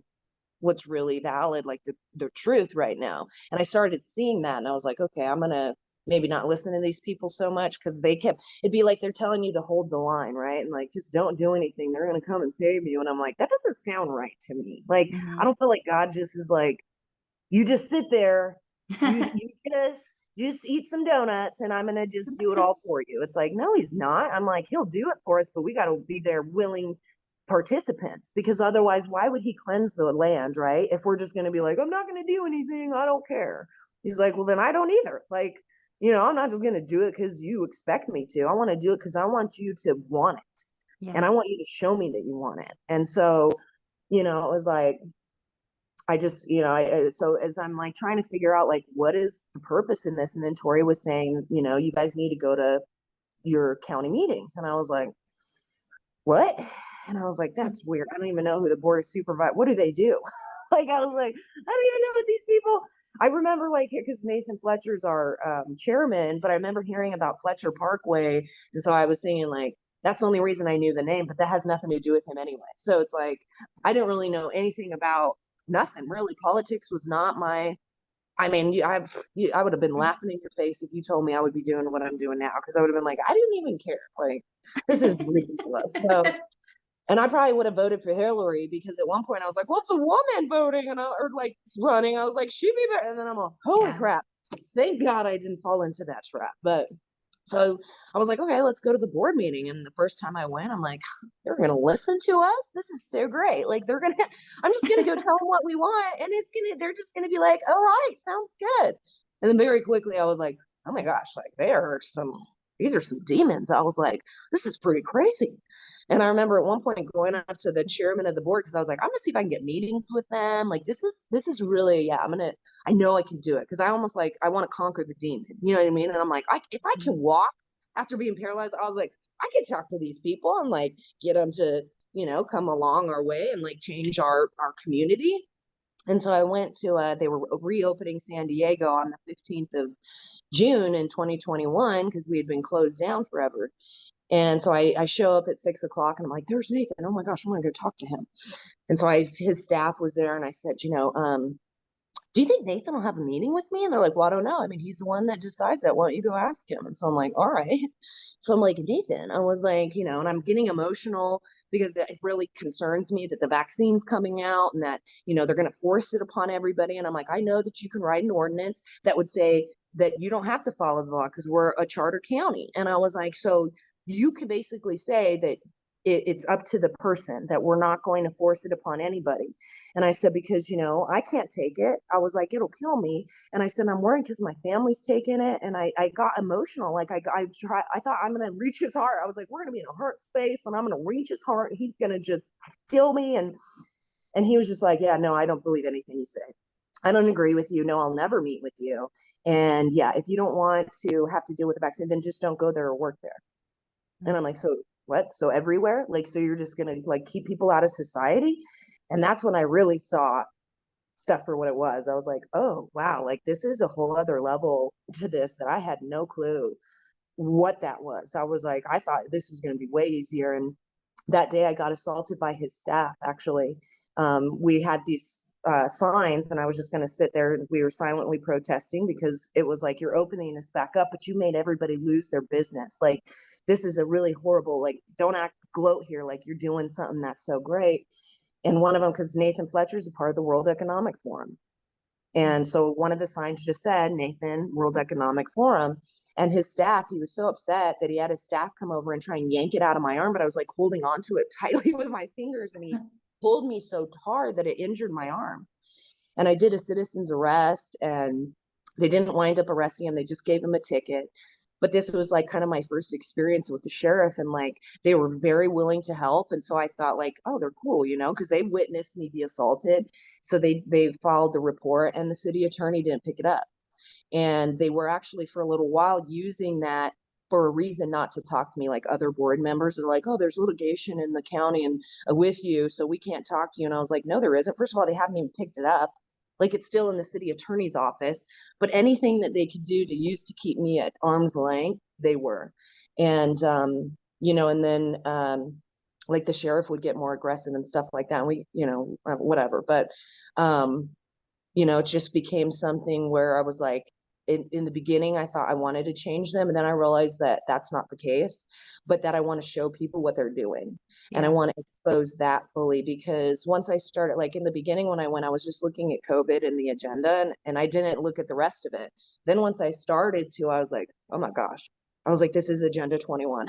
what's really valid, like the truth right now. And I started seeing that, and I was like, okay, I'm gonna maybe not listen to these people so much, because it'd be like they're telling you to hold the line, right? And like, just don't do anything, they're gonna come and save you. And I'm like, that doesn't sound right to me. Like, I don't feel like God just is like, you just sit there, you just eat some donuts, and I'm gonna just do it all for you. It's like, no, he's not. I'm like, he'll do it for us, but we got to be there willing participants, because otherwise, why would he cleanse the land, right? If we're just going to be like, I'm not going to do anything, I don't care. He's like, well, then I don't either. Like, I'm not just going to do it because you expect me to. I want to do it because I want you to want it. Yeah. And I want you to show me that you want it. And so, it was like, I just, so as I'm like trying to figure out, like, what is the purpose in this? And then Tori was saying, you guys need to go to your county meetings. And I was like, what? And I was like, that's weird. I don't even know who the board of supervisors, what do they do? Like, I was like, I don't even know what these people. I remember, like, because Nathan Fletcher's our chairman, but I remember hearing about Fletcher Parkway. And so I was thinking, like, that's the only reason I knew the name, but that has nothing to do with him anyway. So it's like, I didn't really know anything about nothing really. Politics was not my, I mean, I would have been laughing in your face if you told me I would be doing what I'm doing now, because I would have been like, I didn't even care. Like, this is ridiculous. So, and I probably would have voted for Hillary, because at one point I was like, well, it's a woman voting or like running. I was like, she be better. And then I'm like, holy Yeah. crap. Thank God I didn't fall into that trap. But so I was like, okay, let's go to the board meeting. And the first time I went, I'm like, they're going to listen to us. This is so great. Like, I'm just going to go tell them what we want. And they're just going to be like, all right, sounds good. And then very quickly I was like, oh my gosh, like these are some demons. I was like, this is pretty crazy. And I remember at one point going up to the chairman of the board, because I was like, I'm gonna see if I can get meetings with them. Like, this is really, yeah, I know I can do it, because I almost like I want to conquer the demon. You know what I mean? And I'm like, if I can walk after being paralyzed, I was like, I can talk to these people and like get them to, come along our way and like change our community. And so I went to they were reopening San Diego on the 15th of June in 2021, because we had been closed down forever. And so I show up at 6 o'clock and I'm like, there's Nathan. Oh my gosh, I'm gonna go talk to him. And so his staff was there, and I said, do you think Nathan will have a meeting with me? And they're like, well, I don't know. I mean, he's the one that decides that. Why don't you go ask him? And so I'm like, all right. So I'm like, Nathan, I was like, and I'm getting emotional, because it really concerns me that the vaccine's coming out, and that, they're going to force it upon everybody. And I'm like, I know that you can write an ordinance that would say that you don't have to follow the law because we're a charter county. And I was like, so you could basically say that it's up to the person, that we're not going to force it upon anybody. And I said, because, I can't take it. I was like, it'll kill me. And I said, I'm worried because my family's taking it. And I got emotional. Like I thought I'm going to reach his heart. I was like, we're going to be in a hurt space, and I'm going to reach his heart, and he's going to just kill me. And he was just like, yeah, no, I don't believe anything you say. I don't agree with you. No, I'll never meet with you. And yeah, if you don't want to have to deal with the vaccine, then just don't go there or work there. And I'm like, so what? So everywhere? Like, so you're just gonna like keep people out of society? And that's when I really saw stuff for what it was. I was like, oh wow, like this is a whole other level to this that I had no clue what that was. I was like, I thought this was gonna be way easier. And that day I got assaulted by his staff, actually. We had these signs, and I was just going to sit there, and we were silently protesting, because it was like, you're opening this back up, but you made everybody lose their business. Like, this is a really horrible, like, don't gloat here like you're doing something that's so great. And one of them, because Nathan Fletcher is a part of the World Economic Forum. And so one of the signs just said, Nathan, World Economic Forum. And his staff, he was so upset that he had his staff come over and try and yank it out of my arm, but I was like holding on to it tightly with my fingers, and he pulled me so hard that it injured my arm. And I did a citizen's arrest, and they didn't wind up arresting him. They just gave him a ticket. But this was like kind of my first experience with the sheriff, and like they were very willing to help. And so I thought, like, oh, they're cool, because they witnessed me be assaulted. So they followed the report, and the city attorney didn't pick it up. And they were actually for a little while using that for a reason not to talk to me. Like, other board members are like, oh, there's litigation in the county and with you, so we can't talk to you. And I was like, no, there isn't. First of all, they haven't even picked it up. Like, it's still in the city attorney's office. But anything that they could do to use to keep me at arm's length, they were. And and then like the sheriff would get more aggressive and stuff like that, and we, whatever. But it just became something where I was like, in the beginning, I thought I wanted to change them. And then I realized that that's not the case, but that I want to show people what they're doing. Yeah. And I want to expose that fully, because once I started, like in the beginning, when I went, I was just looking at COVID and the agenda, and I didn't look at the rest of it. Then once I started to, I was like, oh my gosh. I was like, this is Agenda 21.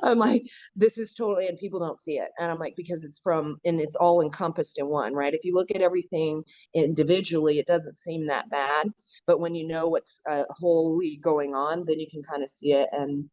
I'm like, this is totally, and people don't see it. And I'm like, because it's all encompassed in one, right? If you look at everything individually, it doesn't seem that bad. But when you know what's wholly going on, then you can kind of see it. And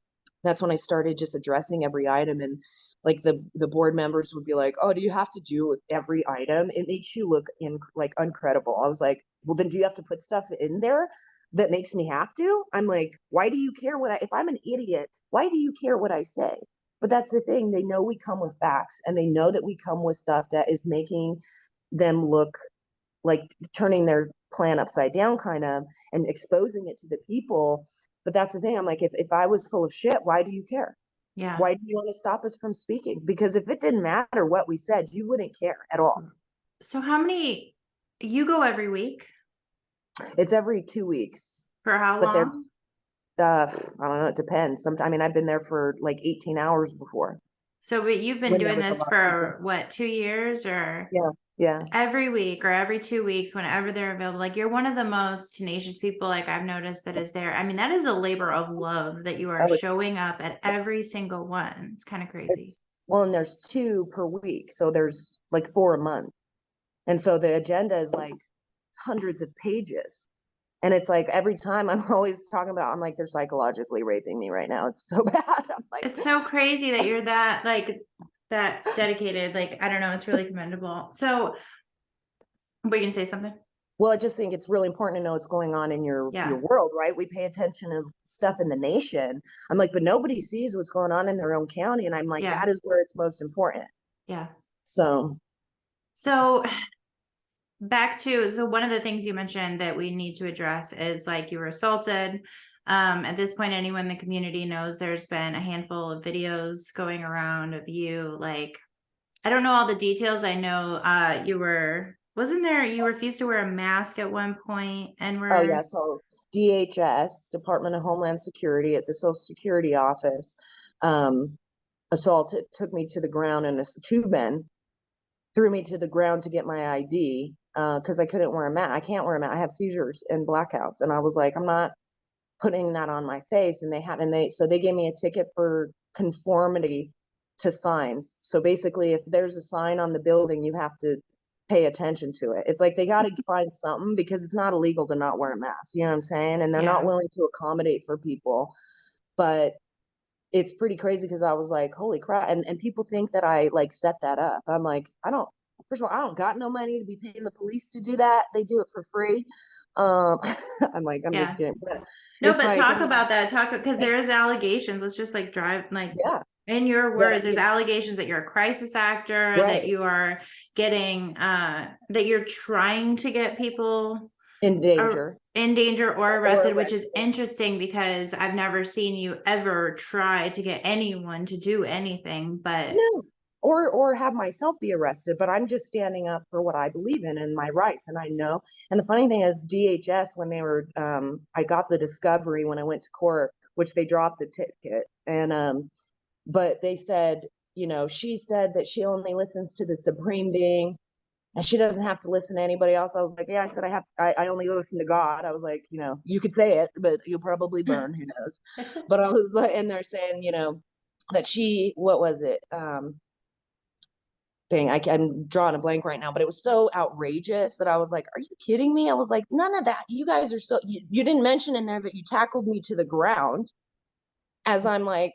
that's when I started just addressing every item. And like the board members would be like, oh, do you have to do with every item? It makes you look like uncredible. I was like, well, then do you have to put stuff in there that makes me have to? I'm like, why do you care if I'm an idiot, why do you care what I say? But that's the thing. They know we come with facts, and they know that we come with stuff that is making them look like turning their plan upside down kind of, and exposing it to the people. But that's the thing. I'm like, if I was full of shit, why do you care? Yeah. Why do you want to stop us from speaking? Because if it didn't matter what we said, you wouldn't care at all. So how many, you go every week? It's every 2 weeks, For how but they're, long? I don't know, it depends. Sometimes, I mean, I've been there for like 18 hours before So, but you've been when there doing was a this lot of people. for what, 2 years or Yeah, yeah. every week or every 2 weeks, whenever they're available? Like you're one of the most tenacious people like I've noticed that is there. I mean, that is a labor of love that you are Oh, showing up at every single one. It's kind of crazy. it's well, and there's 2 per week, so there's like 4 a month, and so the agenda is like hundreds of pages. And it's like every time I'm always talking about, I'm like, they're psychologically raping me right now. It's so bad. I'm like, It's so crazy that you're that like that dedicated. Like, I don't know, it's really commendable. So, were you gonna say something? well, I just think it's really important to know what's going on in your Yeah. world, right? We pay attention of stuff in the nation. I'm like, but nobody sees what's going on in their own county. And I'm like, Yeah. that is where it's most important. Yeah. So So back to, so one of the things you mentioned that we need to address is like you were assaulted. At this point, anyone in the community knows there's been a handful of videos going around of you. Like, I don't know all the details. I know you were, wasn't there, you refused to wear a mask at one point and oh yeah, were, so DHS, Department of Homeland Security, at the Social Security office, um, assaulted, took me to the ground, and two men threw me to the ground to get my ID because I couldn't wear a mask. I can't wear a mask. I have seizures and blackouts, and I was like, I'm not putting that on my face. And they gave me a ticket for conformity to signs. So basically, if there's a sign on the building, you have to pay attention to it. It's like they got to find something because it's not illegal to not wear a mask. You know what I'm saying? And they're not yeah, willing to accommodate for people, but it's pretty crazy because I was like, holy crap. And people think that I like set that up. I'm like, I don't, first of all, I don't got no money to be paying the police to do that. They do it for free. Um, I'm like, I'm just yeah. kidding. But No, it's but like, talk about that. Talk because there is allegations. Let's just like drive like yeah, in your that, words, there's allegations that you're a crisis actor, that right. you are getting that you're trying to get people In danger in danger or or arrested, which is arrested. interesting because I've never seen you ever try to get anyone to do anything, but No. Or have myself be arrested, but I'm just standing up for what I believe in and my rights. And I know. And the funny thing is, DHS, when they were, I got the discovery when I went to court, which they dropped the ticket. And but they said, she said that she only listens to the supreme being and she doesn't have to listen to anybody else. I was like, yeah, I said I only listen to God. I was like, you could say it, but you'll probably burn, who knows. But I was like, and they're saying, that what was it? Thing. I'm drawing a blank right now, but it was so outrageous that I was like, are you kidding me? I was like, none of that. You guys are you didn't mention in there that you tackled me to the ground as I'm like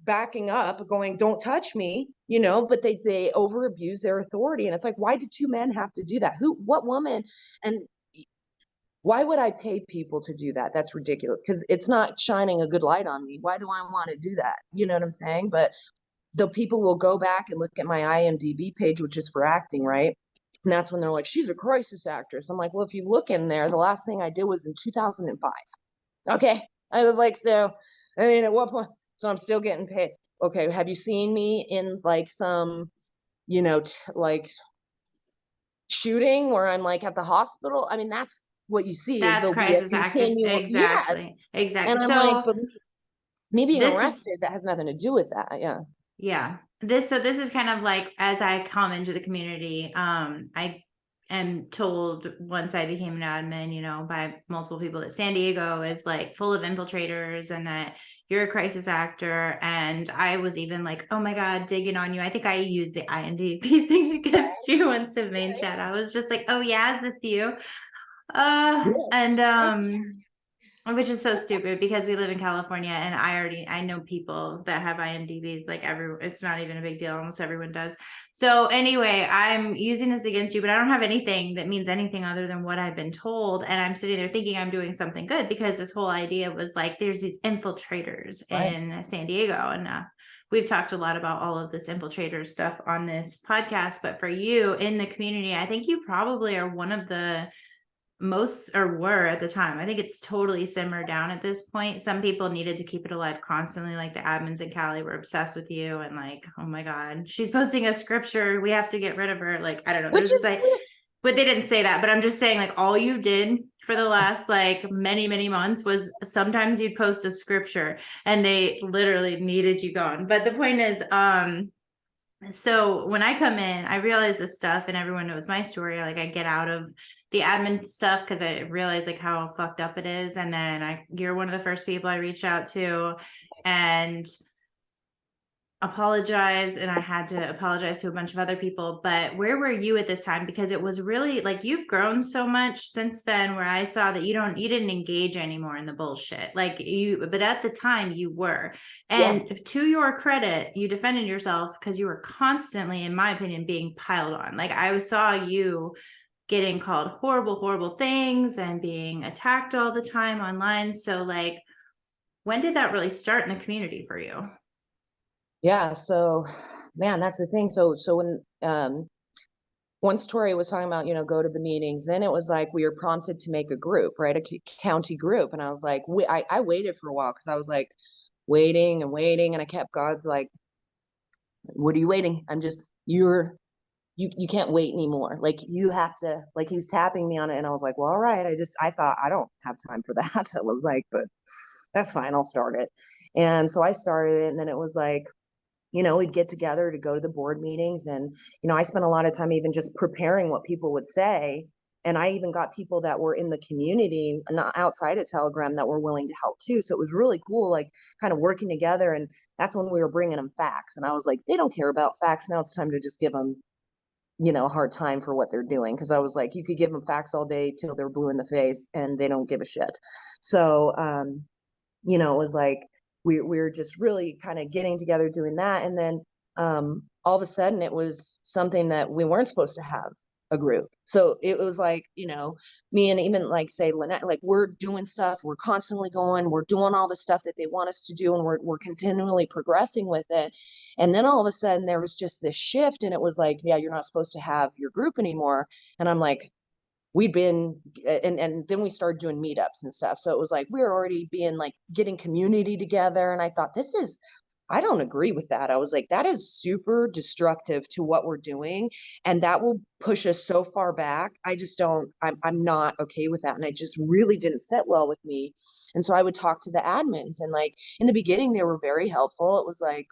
backing up, going, don't touch me, but they over abuse their authority. And it's like, why did two men have to do that? What woman? And why would I pay people to do that? That's ridiculous because it's not shining a good light on me. Why do I want to do that? You know what I'm saying? But the people will go back and look at my IMDb page, which is for acting, right? And that's when they're like, she's a crisis actress. I'm like, well, if you look in there, the last thing I did was in 2005. Okay. I was like, so, I mean, at what point? So I'm still getting paid. Okay. Have you seen me in like some, like shooting where I'm like at the hospital? I mean, that's what you see is that's there'll be a crisis actors. continual, yes. Exactly. Exactly. And I'm like, So but me being this is arrested, that has nothing to do with that. Yeah. yeah. This is kind of like as I come into the community, I am told once I became an admin, by multiple people that San Diego is like full of infiltrators and that you're a crisis actor. And I was even like, oh my God, digging on you. I think I used the INDP thing against you once in main chat. I was just like, oh yeah, is this you? And which is so stupid because we live in California and I know people that have IMDb's like it's not even a big deal. Almost everyone does. So anyway, I'm using this against you, but I don't have anything that means anything other than what I've been told. And I'm sitting there thinking I'm doing something good because this whole idea was like, there's these infiltrators Right. in San Diego and we've talked a lot about all of this infiltrator stuff on this podcast, but for you in the community, I think you probably are one of the most, or were at the time. I think it's totally simmered down at this point. Some people needed to keep it alive constantly, like the admins in Cali were obsessed with you and like, oh my God, she's posting a scripture, we have to get rid of her. Like, I don't know, Which there's this, is, but they didn't say that, but I'm just saying, like, all you did for the last like many months was sometimes you'd post a scripture and they literally needed you gone. But the point is, so when I come in, I realize this stuff, and everyone knows my story. Like, I get out of the admin stuff because I realize like how fucked up it is. And then you're one of the first people I reached out to and apologize. And I had to apologize to a bunch of other people. But where were you at this time? Because it was really like, you've grown so much since then, where I saw that you didn't engage anymore in the bullshit. Like but at the time you were. And yeah. to your credit, you defended yourself because you were constantly, in my opinion, being piled on. Like, I saw you getting called horrible things and being attacked all the time online. So like, when did that really start in the community for you? Yeah. So, man, that's the thing. So when, once Tori was talking about, go to the meetings, then it was like we were prompted to make a group, right? A county group. And I was like, I waited for a while because I was like waiting and waiting. And I kept God's like, what are you waiting? You can't wait anymore. Like, you have to, like, he's tapping me on it. And I was like, well, all right. I thought I don't have time for that. I was like, but that's fine. I'll start it. And so I started it. And then it was like, we'd get together to go to the board meetings. And, I spent a lot of time even just preparing what people would say. And I even got people that were in the community, not outside of Telegram, that were willing to help too. So it was really cool, like kind of working together. And that's when we were bringing them facts. And I was like, they don't care about facts. Now it's time to just give them, a hard time for what they're doing. Cause I was like, you could give them facts all day till they're blue in the face and they don't give a shit. So, it was like, we were just really kind of getting together doing that. And then all of a sudden it was something that we weren't supposed to have a group. So it was like, me and even like say Lynette, like we're doing stuff, we're constantly going, we're doing all the stuff that they want us to do, and we're continually progressing with it. And then all of a sudden there was just this shift, and it was like, yeah, you're not supposed to have your group anymore. And I'm like, we'd been, and then we started doing meetups and stuff. So it was like we were already being like getting community together. And I thought, I don't agree with that. I was like, that is super destructive to what we're doing. And that will push us so far back. I'm not okay with that. And it just really didn't sit well with me. And so I would talk to the admins, and like in the beginning, they were very helpful. It was like,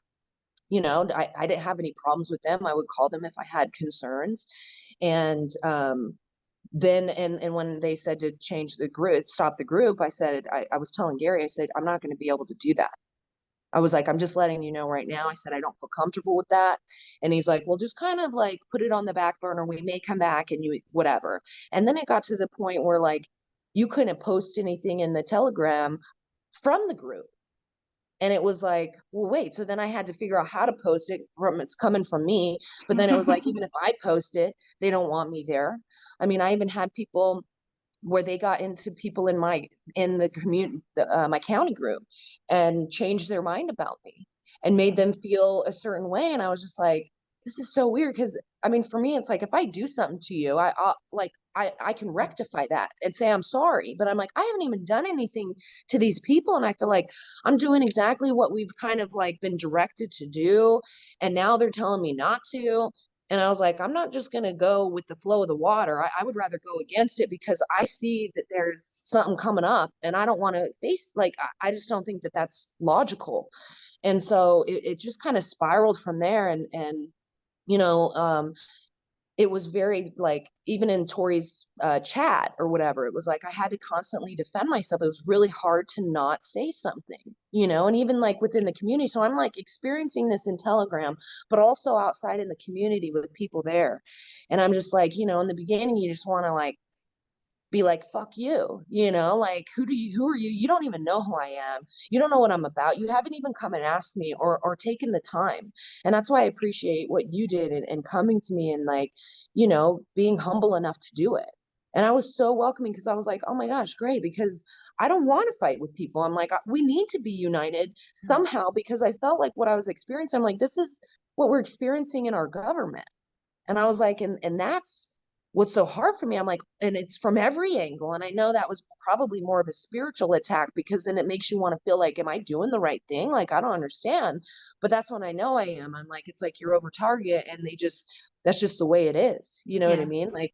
I didn't have any problems with them. I would call them if I had concerns. And, then and when they said to change the group, stop the group, I was telling Gary, I said, I'm not going to be able to do that. I was like, I'm just letting you know right now. I said, I don't feel comfortable with that. And he's like, well, just kind of like put it on the back burner. We may come back and whatever. And then it got to the point where like you couldn't post anything in the Telegram from the group. And it was like, well, wait. So then I had to figure out how to post it it's coming from me. But then it was like, even if I post it, they don't want me there. I mean, I even had people where they got into people in the community, my county group, and changed their mind about me and made them feel a certain way. And I was just like, this is so weird. Cause I mean, for me, it's like, if I do something to you, I can rectify that and say, I'm sorry, but I'm like, I haven't even done anything to these people. And I feel like I'm doing exactly what we've kind of like been directed to do. And now they're telling me not to. And I was like, I'm not just going to go with the flow of the water. I would rather go against it because I see that there's something coming up and I don't want to face, like, I just don't think that that's logical. And so it just kind of spiraled from there. And, you know, it was very like, even in Tori's chat or whatever, it was like I had to constantly defend myself. It was really hard to not say something, and even like within the community. So I'm like experiencing this in Telegram, but also outside in the community with people there. And I'm just like, in the beginning, you just want to like be like, fuck you, like, who are you? You don't even know who I am. You don't know what I'm about. You haven't even come and asked me or taken the time. And that's why I appreciate what you did and coming to me and like, being humble enough to do it. And I was so welcoming because I was like, oh my gosh, great. Because I don't want to fight with people. I'm like, we need to be united somehow because I felt like what I was experiencing, I'm like, this is what we're experiencing in our government. And I was like, and that's what's so hard for me. I'm like, and it's from every angle. And I know that was probably more of a spiritual attack because then it makes you want to feel like, am I doing the right thing? Like, I don't understand. But that's when I know I am. I'm like, it's like you're over target and that's just the way it is. You know what I Yeah. mean? Like,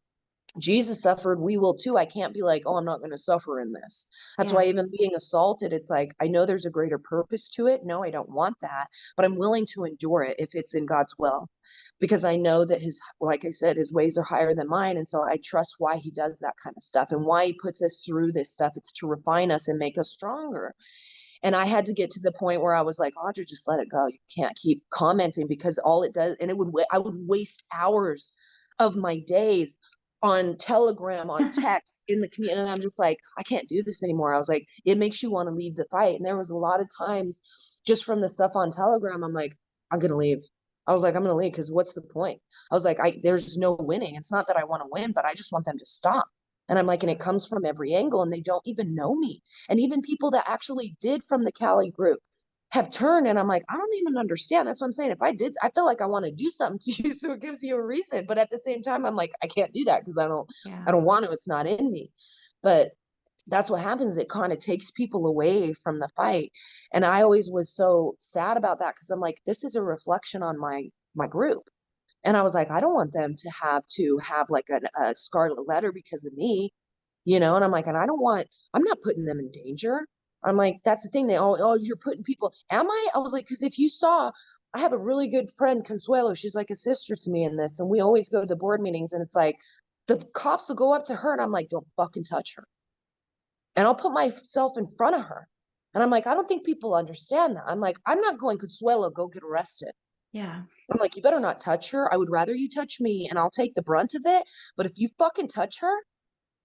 Jesus suffered, we will too. I can't be like, oh, I'm not going to suffer in this. That's Yeah. why even being assaulted, it's like, I know there's a greater purpose to it. No, I don't want that, but I'm willing to endure it if it's in God's will, because I know that like I said, his ways are higher than mine. And so I trust why he does that kind of stuff and why he puts us through this stuff. It's to refine us and make us stronger. And I had to get to the point where I was like, Audra, just let it go. You can't keep commenting because all it does, and I would waste hours of my days on Telegram, on text in the community. And I'm just like, I can't do this anymore. I was like, it makes you want to leave the fight. And there was a lot of times just from the stuff on Telegram, I'm like, I'm going to leave. I was like, I'm going to leave because what's the point? I was like, there's no winning. It's not that I want to win, but I just want them to stop. And I'm like, and it comes from every angle and they don't even know me. And even people that actually did from the Cali group have turned and I'm like, I don't even understand. That's what I'm saying. If I did, I feel like I want to do something to you. So it gives you a reason. But at the same time, I'm like, I can't do that because Yeah. I don't want to. It's not in me. But that's what happens. It kind of takes people away from the fight. And I always was so sad about that because I'm like, this is a reflection on my group. And I was like, I don't want them to have like a scarlet letter because of me, you know? And I'm like, and I'm not putting them in danger. I'm like, that's the thing. Oh, you're putting people, am I? I was like, because if you saw, I have a really good friend, Consuelo. She's like a sister to me in this. And we always go to the board meetings and it's like, the cops will go up to her and I'm like, don't fucking touch her. And I'll put myself in front of her. And I'm like, I don't think people understand that. I'm like, I'm not going, Consuelo, go get arrested. Yeah. I'm like, you better not touch her. I would rather you touch me and I'll take the brunt of it. But if you fucking touch her,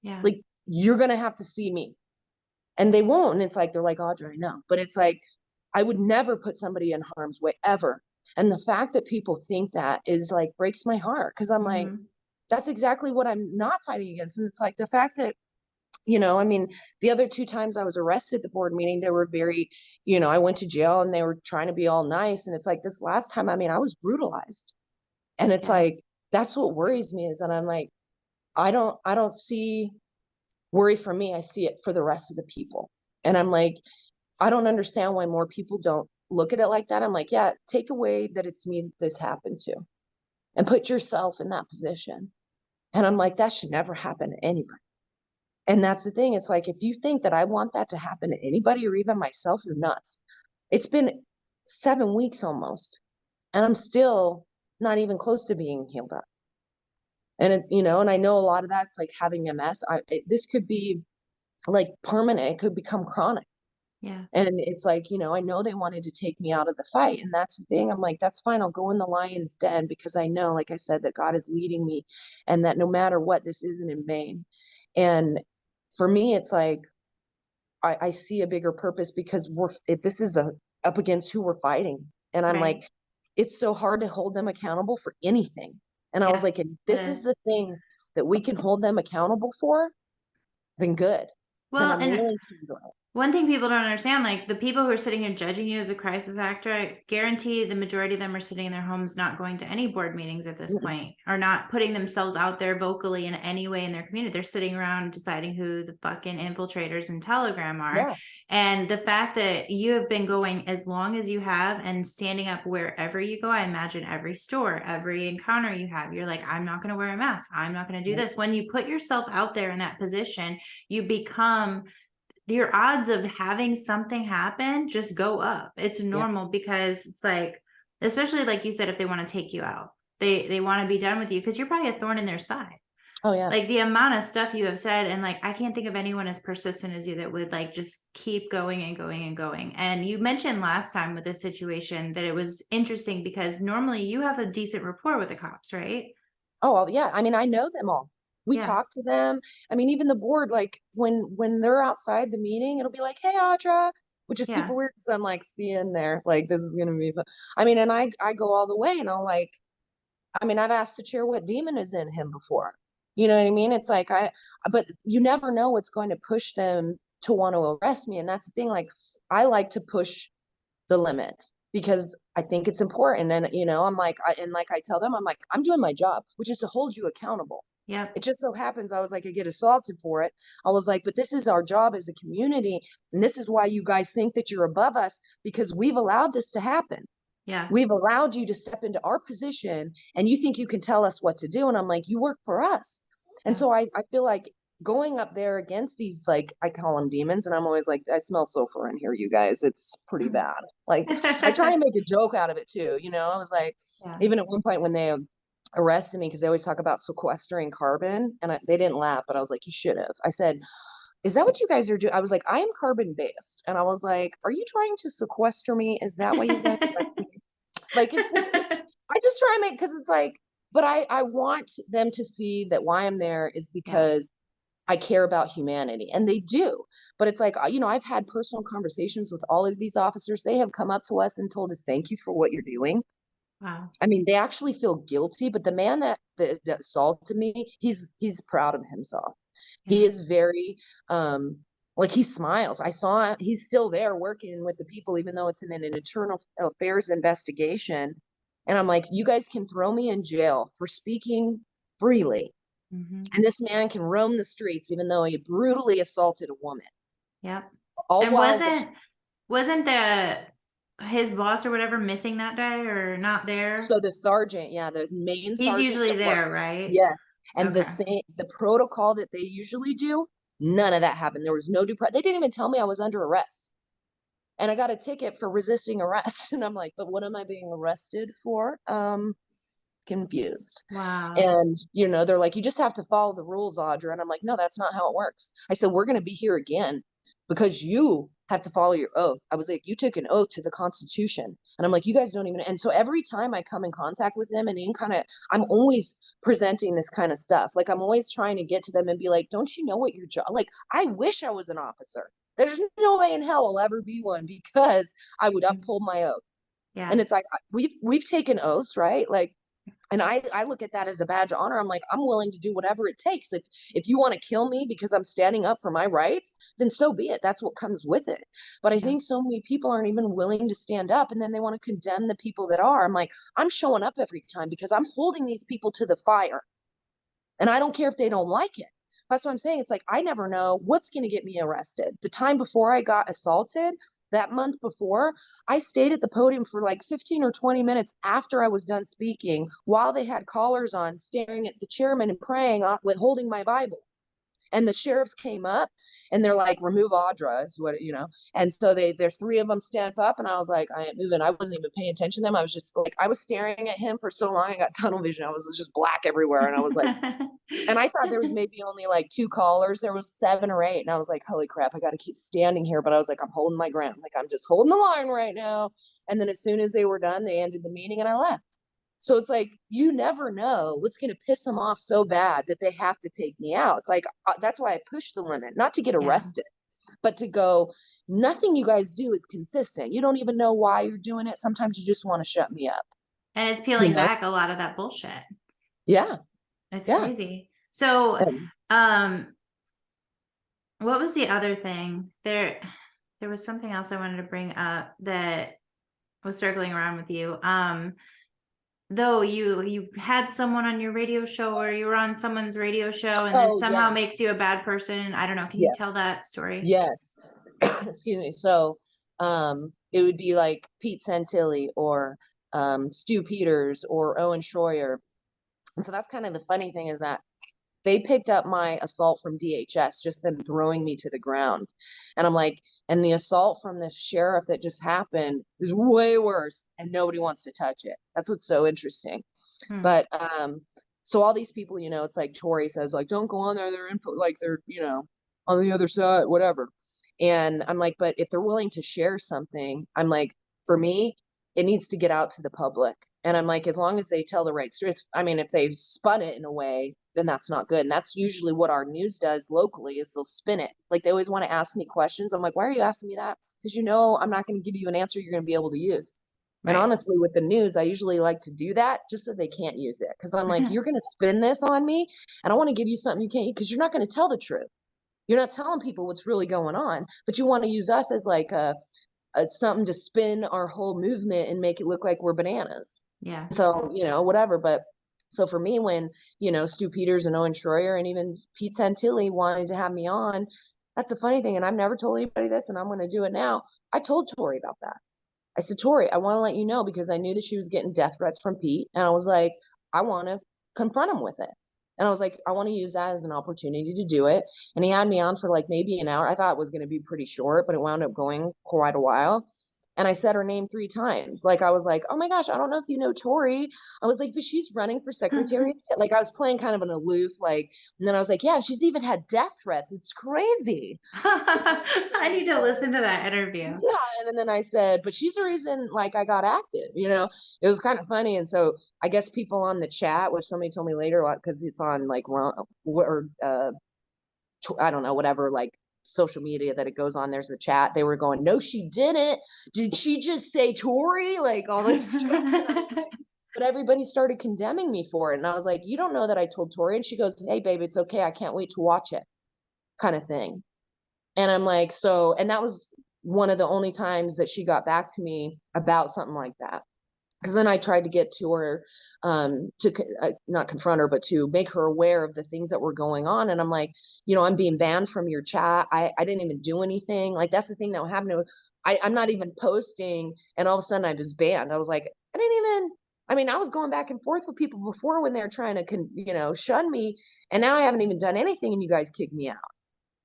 Yeah. like, you're going to have to see me. And they won't. And it's like, they're like, Audra, I know. But it's like, I would never put somebody in harm's way ever. And the fact that people think that is like breaks my heart because I'm like, Mm-hmm. that's exactly what I'm not fighting against. And it's like the fact that, I mean, the other two times I was arrested at the board meeting, they were very, I went to jail and they were trying to be all nice. And it's like this last time, I mean, I was brutalized. And it's Yeah. like, that's what worries me is that I'm like, I don't see worry for me. I see it for the rest of the people. And I'm like, I don't understand why more people don't look at it like that. I'm like, yeah, take away that it's me this happened to and put yourself in that position. And I'm like, that should never happen to anybody. And that's the thing. It's like, if you think that I want that to happen to anybody or even myself, you're nuts. It's been 7 weeks almost, and I'm still not even close to being healed up. And and I know a lot of that's like having MS. This could be like permanent. It could become chronic. Yeah. And it's like, I know they wanted to take me out of the fight. And that's the thing. I'm like, that's fine. I'll go in the lion's den because I know, like I said, that God is leading me and that no matter what, this isn't in vain. And for me, it's like, I see a bigger purpose because this is up against who we're fighting. And I'm Right. like, it's so hard to hold them accountable for anything. And I was Yeah. like, and It this is is. the thing that we can hold them accountable for, then good. Then Well, I'm and willing to do it. one thing people don't understand, like the people who are sitting here judging you as a crisis actor, I guarantee the majority of them are sitting in their homes, not going to any board meetings at this point, or not putting themselves out there vocally in any way in their community. They're sitting around deciding who the fucking infiltrators in Telegram are. Yeah. And the fact that you have been going as long as you have and standing up wherever you go, I imagine every store, every encounter you have, you're like, I'm not going to wear a mask. I'm not going to do this. When you put yourself out there in that position, you become your odds of having something happen just go up. It's Yeah. normal because it's like, especially like you said, if they want to take you out, they want to be done with you because you're probably a thorn in their side. Oh yeah. Like the amount of stuff you have said, and like I can't think of anyone as persistent as you that would like just keep going and going and going. And you mentioned last time with this situation that it was interesting because normally you have a decent rapport with the cops, right? Oh, well, yeah. I mean, I know them all. We Yeah. talk to them. I mean, even the board, like when they're outside the meeting, it'll be like, "Hey, Audra," which is super Yeah. weird because I'm like seeing there, like this is gonna be. I mean, and I go all the way, and I'll like, I mean, I've asked the chair what demon is in him before, You know what I mean? It's like, but you never know what's going to push them to want to arrest me. And that's the thing. Like, I like to push the limit because I think it's important. And, I'm like, and like I tell them, I'm like, I'm doing my job, which is to hold you accountable. Yep. It just so happens I was like, I get assaulted for it. I was like, but this is our job as a community. And this is why you guys think that you're above us, because we've allowed this to happen. Yeah. We've allowed you to step into our position and you think you can tell us what to do. And I'm like, you work for us. And Yeah. so I feel like going up there against these, like, I call them demons. And I'm always like, I smell sulfur in here, you guys. It's pretty bad. Like, I try and make a joke out of it too. I was like, Yeah. even at one point when they arrested me, because they always talk about sequestering carbon, and they didn't laugh, but I was like, you should have. I said, is that what you guys are doing? I was like, I am carbon based. And I was like, are you trying to sequester me? Is that why you guys arrested me? Like, it's I just try and make, because it's like, but I want them to see that why I'm there is Yeah. because I care about humanity, and they do. But it's like, I've had personal conversations with all of these officers. They have come up to us and told us, thank you for what you're doing. Wow. I mean, they actually feel guilty, but the man that assaulted me, he's proud of himself. He Yeah. is very, like, he smiles. I saw he's still there working with the people, even though it's in an internal affairs investigation. And I'm like, you guys can throw me in jail for speaking freely. Hmm. And this man can roam the streets, even though he brutally assaulted a woman. Yep. All And while wasn't the his boss or whatever missing that day or not there? So the sergeant, yeah, the main He's sergeant usually that there, was, right? yes. And Okay. the protocol that they usually do, none of that happened. There was no they didn't even tell me I was under arrest. And I got a ticket for resisting arrest. And I'm like, but what am I being arrested for? Confused. Wow. And, they're like, you just have to follow the rules, Audra. And I'm like, no, that's not how it works. I said, we're going to be here again because you have to follow your oath. I was like, you took an oath to the Constitution. And I'm like, you guys don't even. And so every time I come in contact with them and I'm always presenting this kind of stuff. Like, I'm always trying to get to them and be like, don't you know what your job, like, I wish I was an officer. There's no way in hell I'll ever be one because I would uphold my oath. Yeah. And it's like, we've taken oaths, right? Like, and I look at that as a badge of honor. I'm like, I'm willing to do whatever it takes. If you want to kill me because I'm standing up for my rights, then so be it. That's what comes with it. But I Yeah. think so many people aren't even willing to stand up, and then they want to condemn the people that are. I'm like, I'm showing up every time because I'm holding these people to the fire. And I don't care if they don't like it. That's what I'm saying. It's like, I never know what's going to get me arrested. The time before I got assaulted, that month before, I stayed at the podium for like 15 or 20 minutes after I was done speaking while they had collars on, staring at the chairman and praying with holding my Bible. And the sheriffs came up and they're like, remove Audra, is what, And so they're three of them stand up. And I was like, I ain't moving. I wasn't even paying attention to them. I was just like, I was staring at him for so long. I got tunnel vision. I was just black everywhere. And I was like, and I thought there was maybe only like two callers. There was 7 or 8. And I was like, holy crap, I got to keep standing here. But I was like, I'm holding my ground. Like, I'm just holding the line right now. And then as soon as they were done, they ended the meeting and I left. So it's like, you never know what's going to piss them off so bad that they have to take me out. It's like, that's why I push the limit, not to get Yeah. arrested, but to go, nothing you guys do is consistent. You don't even know why you're doing it. Sometimes you just want to shut me up, And it's you peeling know? back a lot of that bullshit. Yeah. It's Yeah. crazy. So, Um, what was the other thing? There was something else I wanted to bring up that was circling around with you. Though you had someone on your radio show or you were on someone's radio show and this oh, somehow yeah. makes you a bad person. I don't know. Can you Yeah. tell that story? Yes. Excuse me. So, it would be like Pete Santilli or Stu Peters or Owen Schroyer. And so that's kind of the funny thing is that they picked up my assault from DHS, just them throwing me to the ground. And I'm like, and the assault from the sheriff that just happened is way worse and nobody wants to touch it. That's what's so interesting. Hmm. But so all these people, it's like Tori says, like, don't go on there, they're info, like they're, on the other side, whatever. And I'm like, but if they're willing to share something, I'm like, for me, it needs to get out to the public. And I'm like, as long as they tell the right story, I mean, if they spun it in a way, then that's not good. And that's usually what our news does locally is they'll spin it. Like they always want to ask me questions. I'm like, why are you asking me that? Because I'm not going to give you an answer you're going to be able to use. And Right. honestly, with the news, I usually like to do that just so they can't use it. Cause I'm like, you're going to spin this on me and I want to give you something you can't, cause you're not going to tell the truth. You're not telling people what's really going on, but you want to use us as like something to spin our whole movement and make it look like we're bananas. Yeah. So, whatever. But so for me, when, Stu Peters and Owen Schroyer and even Pete Santilli wanted to have me on, that's a funny thing. And I've never told anybody this, and I'm going to do it now. I told Tori about that. I said, Tori, I want to let you know because I knew that she was getting death threats from Pete. And I was like, I want to confront him with it. And I was like, I want to use that as an opportunity to do it. And he had me on for like maybe an hour. I thought it was going to be pretty short, but it wound up going quite a while. And I said her name 3 times. Like, I was like, oh my gosh, I don't know if you know Tori. I was like, but she's running for secretary. Like, I was playing kind of an aloof, like, and then I was like, yeah, she's even had death threats. It's crazy. I need to listen to that interview. Yeah. And then I said, but she's the reason like I got active, it was kind of funny. And so I guess people on the chat, which somebody told me later, because it's on like, or I don't know, whatever, like social media that it goes on, there's a chat. They were going, no, she didn't. Did she just say Tori? Like all this stuff. But everybody started condemning me for it. And I was like, you don't know that I told Tori. And she goes, hey, babe, it's okay. I can't wait to watch it, kind of thing. And I'm like, so, and that was one of the only times that she got back to me about something like that. Because then I tried to get to her, to not confront her, but to make her aware of the things that were going on. And I'm like, I'm being banned from your chat. I didn't even do anything. Like, that's the thing that happened. I'm not even posting. And all of a sudden I was banned. I was like, I was going back and forth with people before when they were trying to, shun me. And now I haven't even done anything and you guys kicked me out.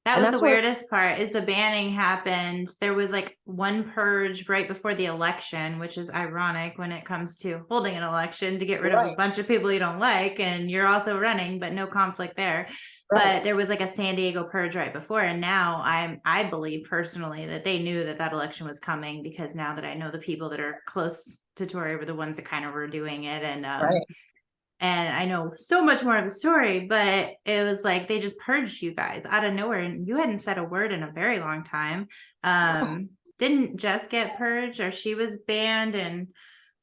That And was the that's what, weirdest part is the banning happened. There was like one purge right before the election, which is ironic when it comes to holding an election to get rid of a right, bunch of people you don't like. And you're also running, but no conflict there. right. But there was like a San Diego purge right before. And now I believe personally that they knew that that election was coming because now that I know the people that are close to Tory were the ones that kind of were doing it. Right. And I know so much more of the story, but it was like they just purged you guys out of nowhere, and you hadn't said a word in a very long time. Didn't Jess get purged, or she was banned? And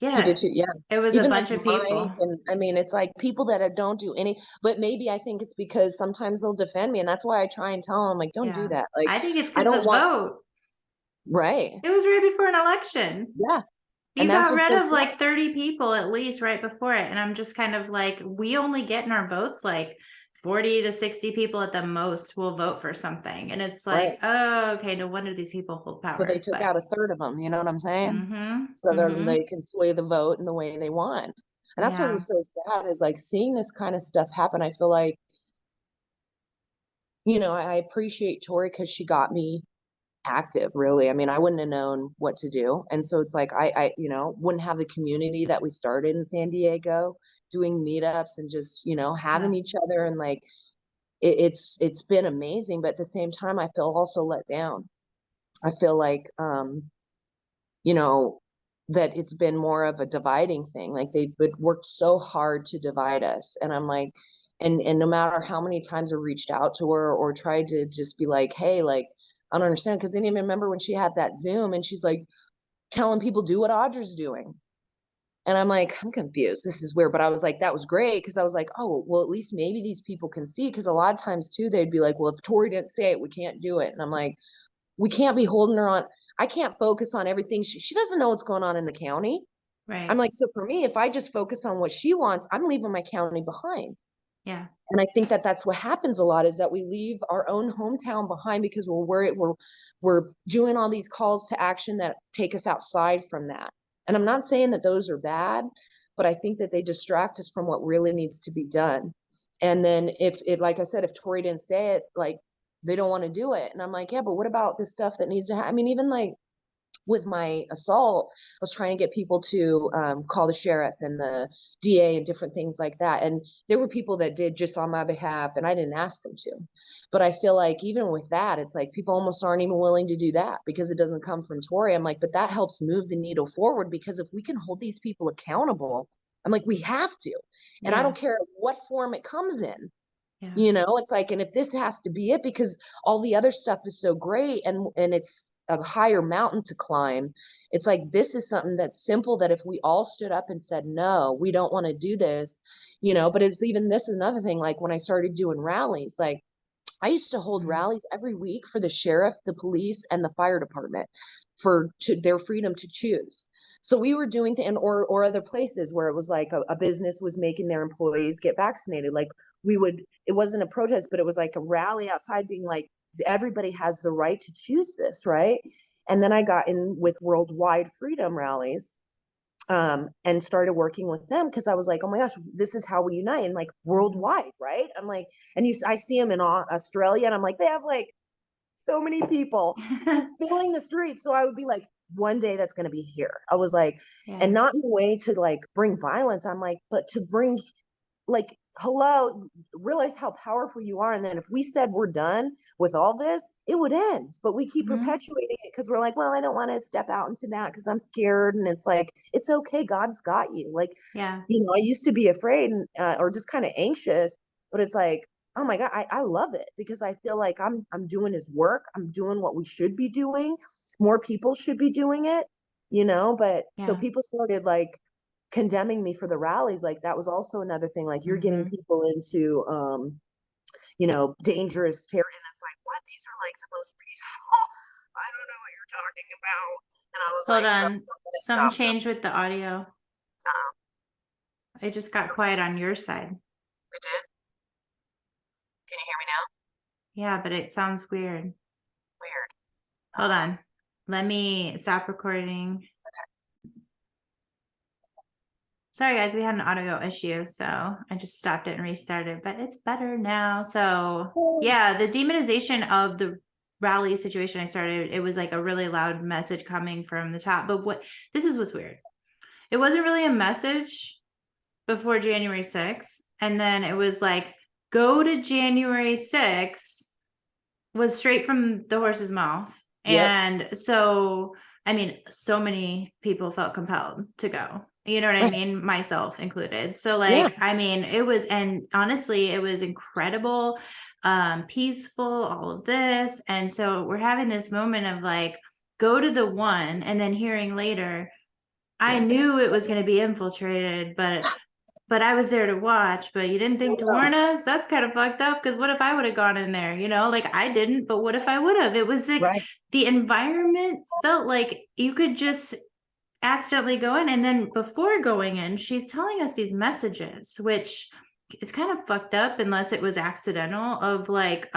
She yeah, did too. Yeah. it was a Even like bunch of Mike, people. and it's like people that don't do any, but maybe I think it's because sometimes they'll defend me. And that's why I try and tell them, like, don't do Yeah, that. Like, I think it's I because don't the want, vote. right. It was right before an election. Yeah. And You that's got what's rid so of sad. like 30 people at least right before it. And I'm just kind of like, we only get in our votes like 40 to 60 people at the most will vote for something. And it's Right. like, oh, okay, no wonder these people hold So they power. took But out a third of them. You know what I'm saying? So then mm-hmm. they can sway the vote in the way they want. And that's what Yeah. was so sad is like seeing this kind of stuff happen. I feel like, I appreciate Tori because she got me active, really. I mean, I wouldn't have known what to do. And so it's like I wouldn't have the community that we started in San Diego doing meetups and just, having Yeah. each other, and like it's been amazing. But at the same time, I feel also let down. I feel like you know, that it's been more of a dividing thing. Like they've worked so hard to divide us. And I'm like, and no matter how many times I reached out to her or tried to just be like, hey, like, I don't understand. Cause I didn't even remember when she had that Zoom and she's like telling people do what Audra's doing. And I'm like, I'm confused. This is weird. But I was like, that was great. Cause I was like, oh, well, at least maybe these people can see. Cause a lot of times too, they'd be like, well, if Tori didn't say it, we can't do it. And I'm like, we can't be holding her on. I can't focus on everything. She doesn't know what's going on in the county. I'm Right. like, so for me, if I just focus on what she wants, I'm leaving my county behind. Yeah. And I think that that's what happens a lot is that we leave our own hometown behind because we're worried. We're doing all these calls to action that take us outside from that. And I'm not saying that those are bad, but I think that they distract us from what really needs to be done. And then if it, like I said, if Tori didn't say it, like they don't want to do it. And I'm like, yeah, but what about this stuff that needs to happen? I mean, even like with my assault, I was trying to get people to call the sheriff and the DA and different things like that. And there were people that did just on my behalf, and I didn't ask them to. But I feel like even with that, it's like people almost aren't even willing to do that because it doesn't come from Tori. I'm like, but that helps move the needle forward because if we can hold these people accountable, I'm like, we have to. And I Yeah. don't care what form it comes in. Yeah. It's like, and if this has to be it because all the other stuff is so great and it's a higher mountain to climb. It's like, this is something that's simple, that if we all stood up and said, no, we don't want to do this, but it's even, this is another thing, like when I started doing rallies, like I used to hold Mhm. rallies every week for the sheriff, the police, and the fire department their freedom to choose. So we were doing things, or other places where it was like a business was making their employees get vaccinated. Like it wasn't a protest, but it was like a rally outside being like, everybody has the right to choose this, right? And then I got in with worldwide freedom rallies, and started working with them, because I was like, oh my gosh, this is how we unite, and like worldwide, right? I'm like, and I see them in Australia, and I'm like, they have like so many people just filling the streets. So I would be like, one day that's going to be here. I was like, and Yeah. not in a way to like bring violence. I'm like, but to bring, like, hello, realize how powerful you are. And then if we said we're done with all this, it would end. But we keep Mhm. perpetuating it because we're like, well, I don't want to step out into that because I'm scared. And it's like, it's okay. God's got you. Like, Yeah. I used to be afraid, or just kind of anxious, but it's like, oh my God, I love it, because I feel like I'm doing his work. I'm doing what we should be doing. More people should be doing it, but so Yeah. people started like condemning me for the rallies. Like that was also another thing. Like, you're getting Mhm. people into dangerous territory. And it's like, what? These are like the most peaceful. I don't know what you're talking about. And I was Hold like, so I'm on. gonna Something stop them. changed with the audio. It just got quiet on your side. It did. Can you hear me now? Yeah, but it sounds weird. Weird. Hold on. Let me stop recording. Sorry, guys, we had an audio issue, so I just stopped it and restarted, but it's better now. So, yeah, the demonization of the rally situation I started, it was like a really loud message coming from the top. But this is what's weird. It wasn't really a message before January 6th. And then it was like, go to January 6th was straight from the horse's mouth. Yep. And so, I mean, so many people felt compelled to go. You know what I Right. mean? Myself included. So Yeah. like, I mean, it was, and honestly, it was incredible, peaceful, all of this. And so we're having this moment of like, go to the one, and then hearing later, I knew it was going to be infiltrated, but I was there to watch, but you didn't think to warn us? That's kind of fucked up, because what if I would have gone in there? Like I didn't, but what if I would have? It was like Right. the environment felt like you could just accidentally go in. And then before going in, she's telling us these messages, which it's kind of fucked up unless it was accidental, of like,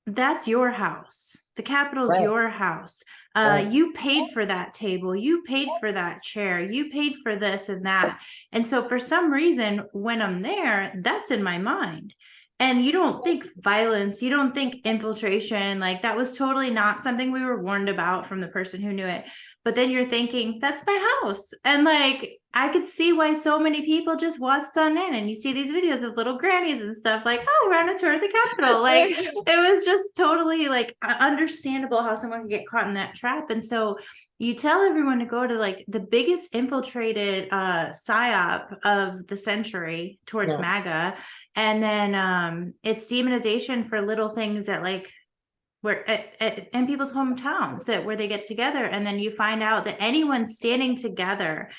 that's your house. The Capitol's Right. your house. Right. You paid for that table. You paid for that chair. You paid for this and that. And so for some reason, when I'm there, that's in my mind. And you don't think violence, you don't think infiltration. Like that was totally not something we were warned about from the person who knew it. But then you're thinking, that's my house. And like, I could see why so many people just waltzed on in, and you see these videos of little grannies and stuff like, oh, we're on a tour of the Capitol. Like, it was just totally like understandable how someone could get caught in that trap. And so you tell everyone to go to like the biggest infiltrated psyop of the century towards Yeah. MAGA. And then it's demonization for little things that like where in people's hometowns, that where they get together, and then you find out that anyone standing together,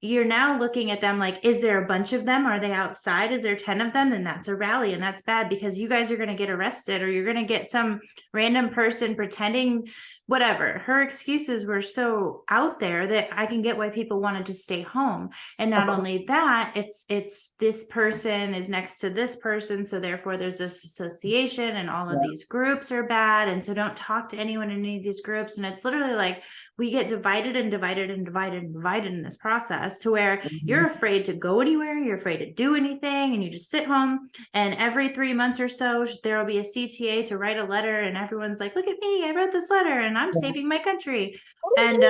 you're now looking at them like, is there a bunch of them? Are they outside? Is there 10 of them? Then that's a rally, and that's bad, because you guys are going to get arrested, or you're going to get some random person pretending whatever. Her excuses were so out there that I can get why people wanted to stay home. And not only that, it's this person is next to this person, so therefore there's this association, and all of Yeah. these groups are bad, and so don't talk to anyone in any of these groups. And it's literally like we get divided and divided and divided and divided in this process, to where you're afraid to go anywhere, you're afraid to do anything, and you just sit home. And every 3 months or so, there will be a CTA to write a letter, and everyone's like, look at me, I wrote this letter, and I'm Yeah. saving my country. And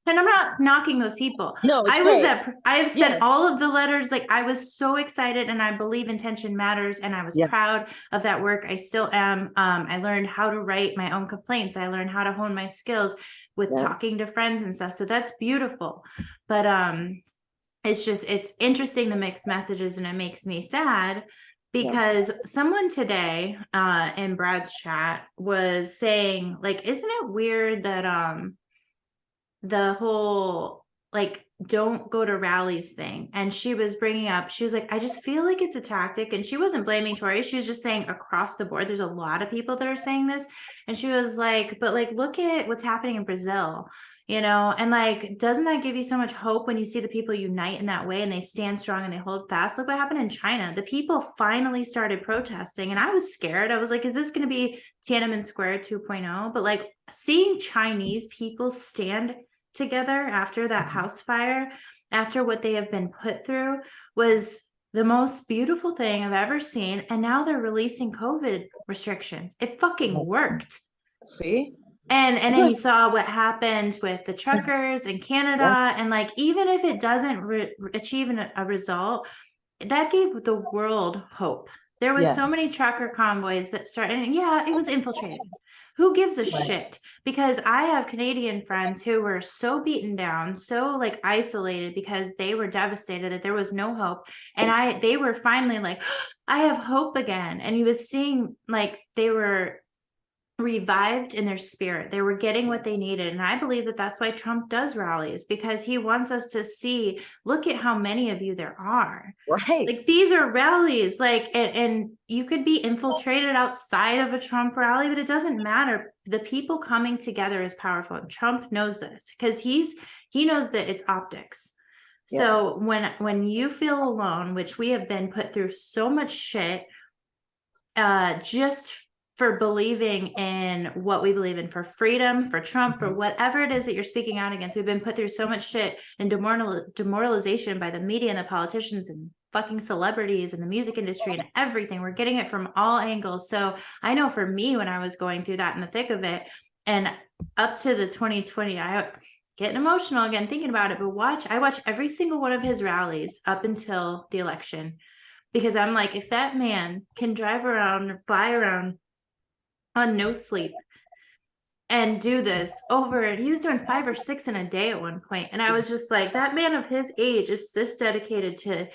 and I'm not knocking those people. No, it's I was great. that I have Yeah. sent all of the letters. Like I was so excited, and I believe intention matters, and I was Yeah. proud of that work. I still am. I learned how to write my own complaints. I learned how to hone my skills with Yeah. talking to friends and stuff. So that's beautiful. But it's interesting, the mixed messages, and it makes me sad. because someone today in Brad's chat was saying, like, isn't it weird that the whole like don't go to rallies thing, and she was bringing up, she was like, I just feel like it's a tactic, and she wasn't blaming Tori, she was just saying across the board there's a lot of people that are saying this, and she was like, but like look at what's happening in Brazil, you know, and like doesn't that give you so much hope when you see the people unite in that way and they stand strong and they hold fast? Look what happened in China. The people finally started protesting, and I was scared. I was like, is this going to be Tiananmen Square 2.0? But like seeing Chinese people stand together after that house fire, after what they have been put through, was the most beautiful thing I've ever seen. And now they're releasing COVID restrictions. It fucking worked. See? And then you saw what happened with the truckers in Canada. And like, even if it doesn't achieve a result, that gave the world hope. There was so many trucker convoys that started, and yeah, it was infiltrated. Who gives a shit? Because I have Canadian friends who were so beaten down, so like isolated, because they were devastated that there was no hope. And they were finally like, I have hope again. And he was seeing like they were revived in their spirit. They were getting what they needed. And I believe that that's why Trump does rallies, because he wants us to see, look at how many of you there are. Right. Like these are rallies, like, and you could be infiltrated outside of a Trump rally, but it doesn't matter. The people coming together is powerful. And Trump knows this because he knows that it's optics. So when you feel alone, which we have been put through so much shit, just for believing in what we believe in, for freedom, for Trump, for whatever it is that you're speaking out against. We've been put through so much shit and demoralization by the media and the politicians and fucking celebrities and the music industry and everything. We're getting it from all angles. So I know for me, when I was going through that in the thick of it, and up to the 2020, I getting emotional again thinking about it, but I watch every single one of his rallies up until the election, because I'm like, if that man can drive around or fly around on no sleep and do this over, he was doing 5 or 6 in a day at one point, and I was just like, that man of his age is this dedicated to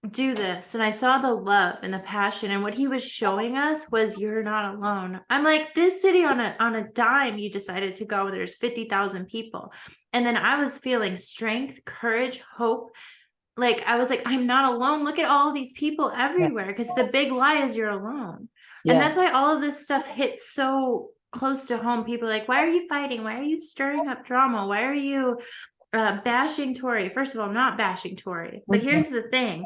do this. And I saw the love and the passion, and what he was showing us was, you're not alone. I'm like, this city on a dime, you decided to go, there's 50,000 people. And then I was feeling strength, courage, hope. Like I was like, I'm not alone. Look at all these people everywhere, because the big lie is you're alone. And that's why all of this stuff hits so close to home. People are like, why are you fighting? Why are you stirring up drama? Why are you bashing Tori? First of all, I'm not bashing Tori, but here's the thing.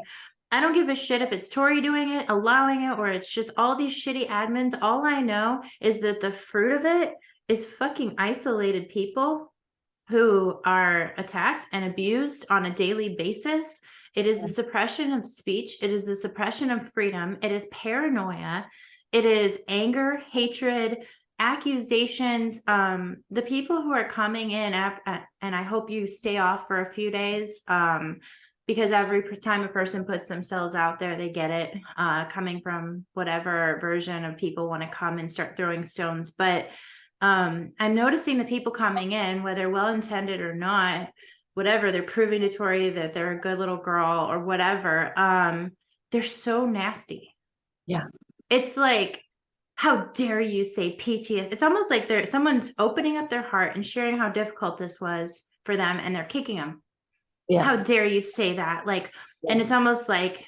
I don't give a shit if it's Tori doing it, allowing it, or it's just all these shitty admins. All I know is that the fruit of it is fucking isolated people who are attacked and abused on a daily basis. It is the suppression of speech. It is the suppression of freedom. It is paranoia. It is anger, hatred, accusations. The people who are coming in, and I hope you stay off for a few days, because every time a person puts themselves out there, they get it, coming from whatever version of people want to come and start throwing stones. But I'm noticing the people coming in, whether well-intended or not, whatever, they're proving to Tori that they're a good little girl or whatever. They're so nasty. Yeah. It's like, how dare you say PTSD? It's almost like someone's opening up their heart and sharing how difficult this was for them, and they're kicking them. Yeah. How dare you say that? Like, and it's almost like,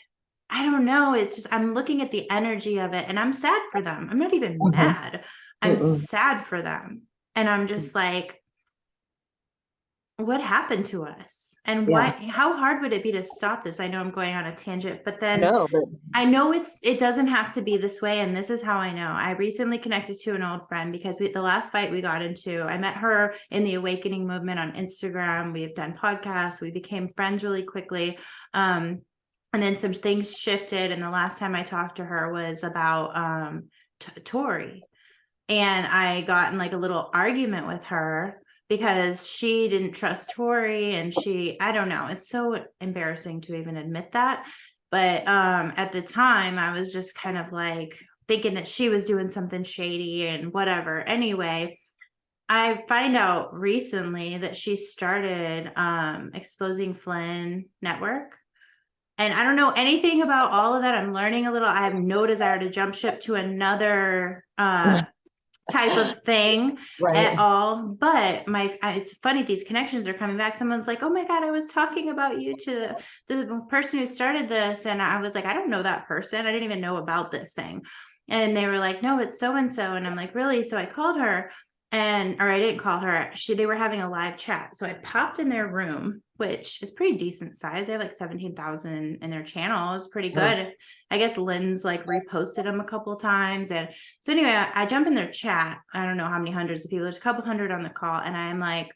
I don't know. It's just, I'm looking at the energy of it and I'm sad for them. I'm not even mad. I'm sad for them. And I'm just like, what happened to us? And why, how hard would it be to stop this? I know I'm going on a tangent, but then I know it doesn't have to be this way. And this is how I know. I recently connected to an old friend because the last fight we got into, I met her in the Awakening movement on Instagram. We've done podcasts. We became friends really quickly. And then some things shifted. And the last time I talked to her was about Tori. And I got in like a little argument with her because she didn't trust Tori, and I don't know, it's so embarrassing to even admit that. But at the time I was just kind of like thinking that she was doing something shady and whatever. Anyway, I find out recently that she started Exposing Flynn Network. And I don't know anything about all of that. I'm learning a little. I have no desire to jump ship to another type of thing Right. at all. But it's funny, these connections are coming back. Someone's like, oh my God, I was talking about you to the person who started this. And I was like, I don't know that person. I didn't even know about this thing. And they were like, no, it's so and so. And I'm like, really? So I called her, or I didn't call her. They were having a live chat. So I popped in their room, which is pretty decent size. They have like 17,000 in their channel. It's pretty Yeah. good. I guess Lynn's like reposted them a couple times. And so anyway, I jump in their chat. I don't know how many hundreds of people. There's a couple hundred on the call. And I'm like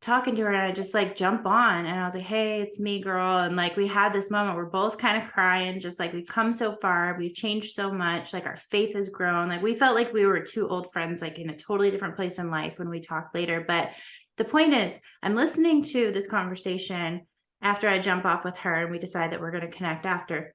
talking to her, and I just like jump on, and I was like, hey, it's me, girl. And like, we had this moment, we're both kind of crying, just like, we've come so far, we've changed so much, like our faith has grown. Like, we felt like we were two old friends, like in a totally different place in life when we talked later. But the point is, I'm listening to this conversation after I jump off with her, and we decide that we're going to connect after.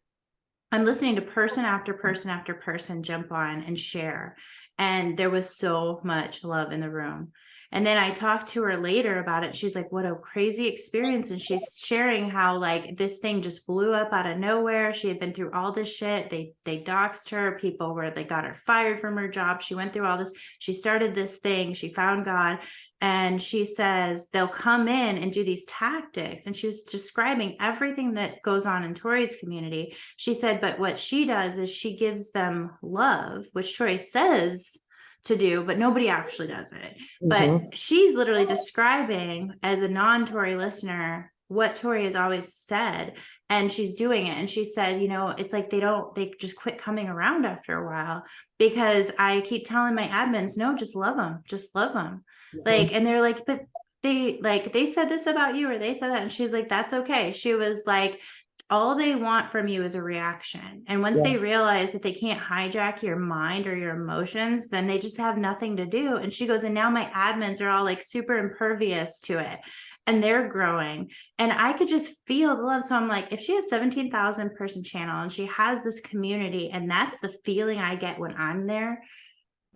I'm listening to person after person after person jump on and share. And there was so much love in the room. And then I talked to her later about it. She's like, what a crazy experience. And she's sharing how like this thing just blew up out of nowhere. She had been through all this shit. They doxed her, people where they got her fired from her job. She went through all this. She started this thing. She found God. And she says they'll come in and do these tactics. And she was describing everything that goes on in Tori's community. She said, but what she does is she gives them love, which Tori says to do, but nobody actually does it. But she's literally describing, as a non-Tori listener, what Tori has always said, and she's doing it. And she said, it's like they just quit coming around after a while, because I keep telling my admins, no, just love them, just love them. Like, and they're like, but they said this about you, or they said that. And she's like, that's okay. She was like, all they want from you is a reaction. And once they Yes. realize that they can't hijack your mind or your emotions, then they just have nothing to do. And she goes, and now my admins are all like super impervious to it, and they're growing. And I could just feel the love. So I'm like, if she has 17,000 person channel and she has this community, and that's the feeling I get when I'm there,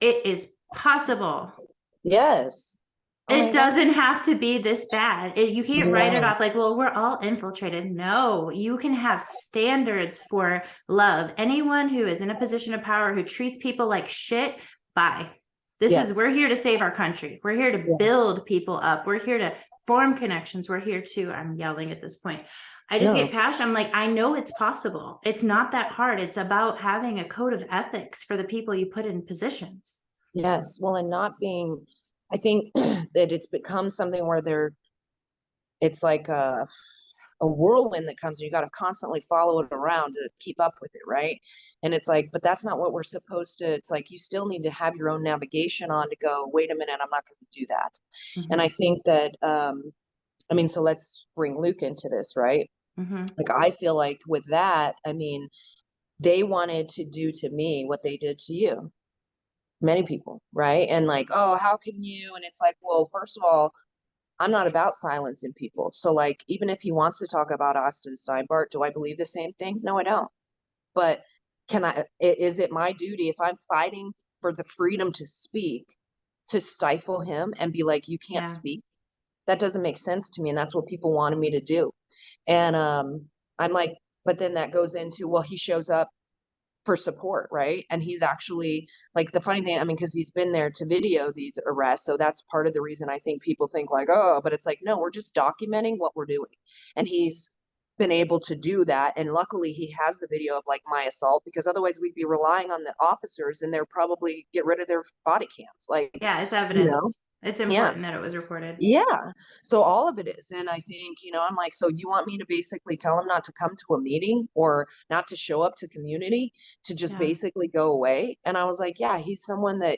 it is possible. Yes. Oh my It God. doesn't have to be this bad. You can't write it No. off like, well, we're all infiltrated. No, you can have standards for love. Anyone who is in a position of power, who treats people like shit, bye. Yes. We're here to save our country. We're here to Yes. build people up. We're here to form connections. We're here to, I'm yelling at this point. I just No. get passionate. I'm like, I know it's possible. It's not that hard. It's about having a code of ethics for the people you put in positions. Yes. Well, and not being, I think that it's become something where it's like a whirlwind that comes and you got to constantly follow it around to keep up with it, right? And it's like, but that's not what we're supposed to. It's like you still need to have your own navigation on to go, wait a minute, I'm not going to do that. Mm-hmm. And I think that I mean, so let's bring Luke into this, right? Mm-hmm. Like I feel like with that, I mean, they wanted to do to me what they did to you. Many people, right? And like, oh, how can you? And it's like, well, first of all, I'm not about silencing people. So like, even if he wants to talk about Austin Steinbart, do I believe the same thing? No, I don't. But is it my duty, if I'm fighting for the freedom to speak, to stifle him and be like, you can't Yeah. speak? That doesn't make sense to me. And that's what people wanted me to do. And I'm like, but then that goes into, well, he shows up for support, right? And he's actually like, the funny thing, I mean, because he's been there to video these arrests. So that's part of the reason I think people think like, oh, but it's like, no, we're just documenting what we're doing. And he's been able to do that. And luckily he has the video of like my assault, because otherwise we'd be relying on the officers and they're probably get rid of their body cams. Like, Yeah, it's you know, evidence. It's important that it yes. was recorded. Yeah. So all of it is. And I think, I'm like, so you want me to basically tell him not to come to a meeting or not to show up to community, to just Yeah. basically go away? And I was like, yeah, he's someone that,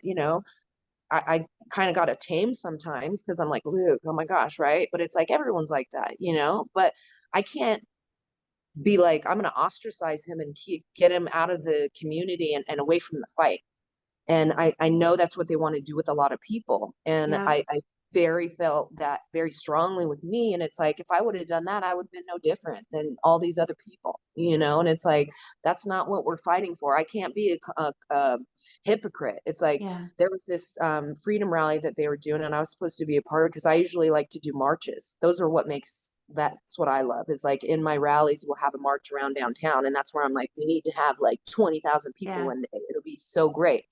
I kind of got to tame sometimes, because I'm like, Luke, oh my gosh, right? But it's like everyone's like that, but I can't be like, I'm going to ostracize him and get him out of the community and away from the fight. And I know that's what they want to do with a lot of people. And Yeah. I very felt that very strongly with me. And it's like, if I would have done that, I would have been no different than all these other people. And it's like, that's not what we're fighting for. I can't be a hypocrite. It's like, Yeah. there was this freedom rally that they were doing, and I was supposed to be a part of it, because I usually like to do marches. Those are what makes that's what I love is like in my rallies, we'll have a march around downtown. And that's where I'm like, we need to have like 20,000 people Yeah. one day. It'll be so great.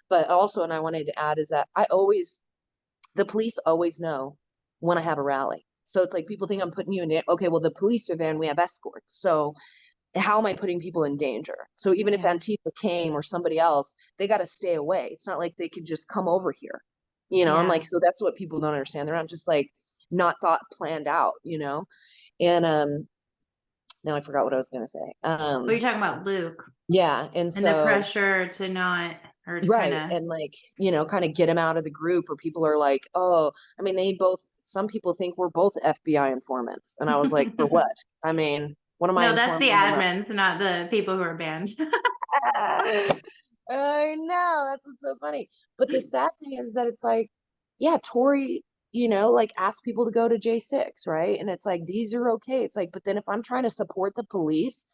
But also, and I wanted to add is that the police always know when I have a rally. So it's like people think I'm putting you in it. Okay, well, the police are there and we have escorts. So how am I putting people in danger? So even if Yeah. Antifa came or somebody else, they got to stay away. It's not like they could just come over here. I'm Yeah. like, so that's what people don't understand. They're not just like not thought planned out, And now I forgot what I was gonna say. Well, you're talking about Luke Yeah, and and the so pressure to not, or to kind right, of, and like, kind of get him out of the group, or people are like, oh, I mean, some people think we're both FBI informants, and I was like, for what? I mean, what am I no, that's the informing them about? admins, not the people who are banned. I know, that's what's so funny. But the sad thing is that it's like, yeah, Tori, like ask people to go to J6, right? And it's like, these are okay. It's like, but then if I'm trying to support the police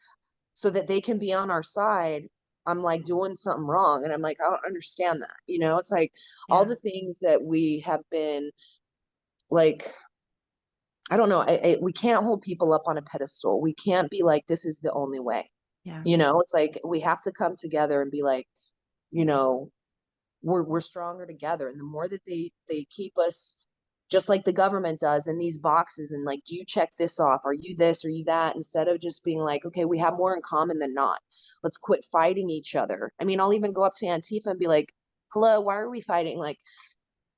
so that they can be on our side, I'm like doing something wrong. And I'm like, I don't understand that. It's like all Yeah. the things that we have been like, I don't know. We can't hold people up on a pedestal. We can't be like, this is the only way. Yeah. It's like we have to come together and be like, you know, we're stronger together. And the more that they keep us just like the government does in these boxes and like, do you check this off? Are you this? Are you that? Instead of just being like, okay, we have more in common than not. Let's quit fighting each other. I mean, I'll even go up to Antifa and be like, hello, why are we fighting? Like,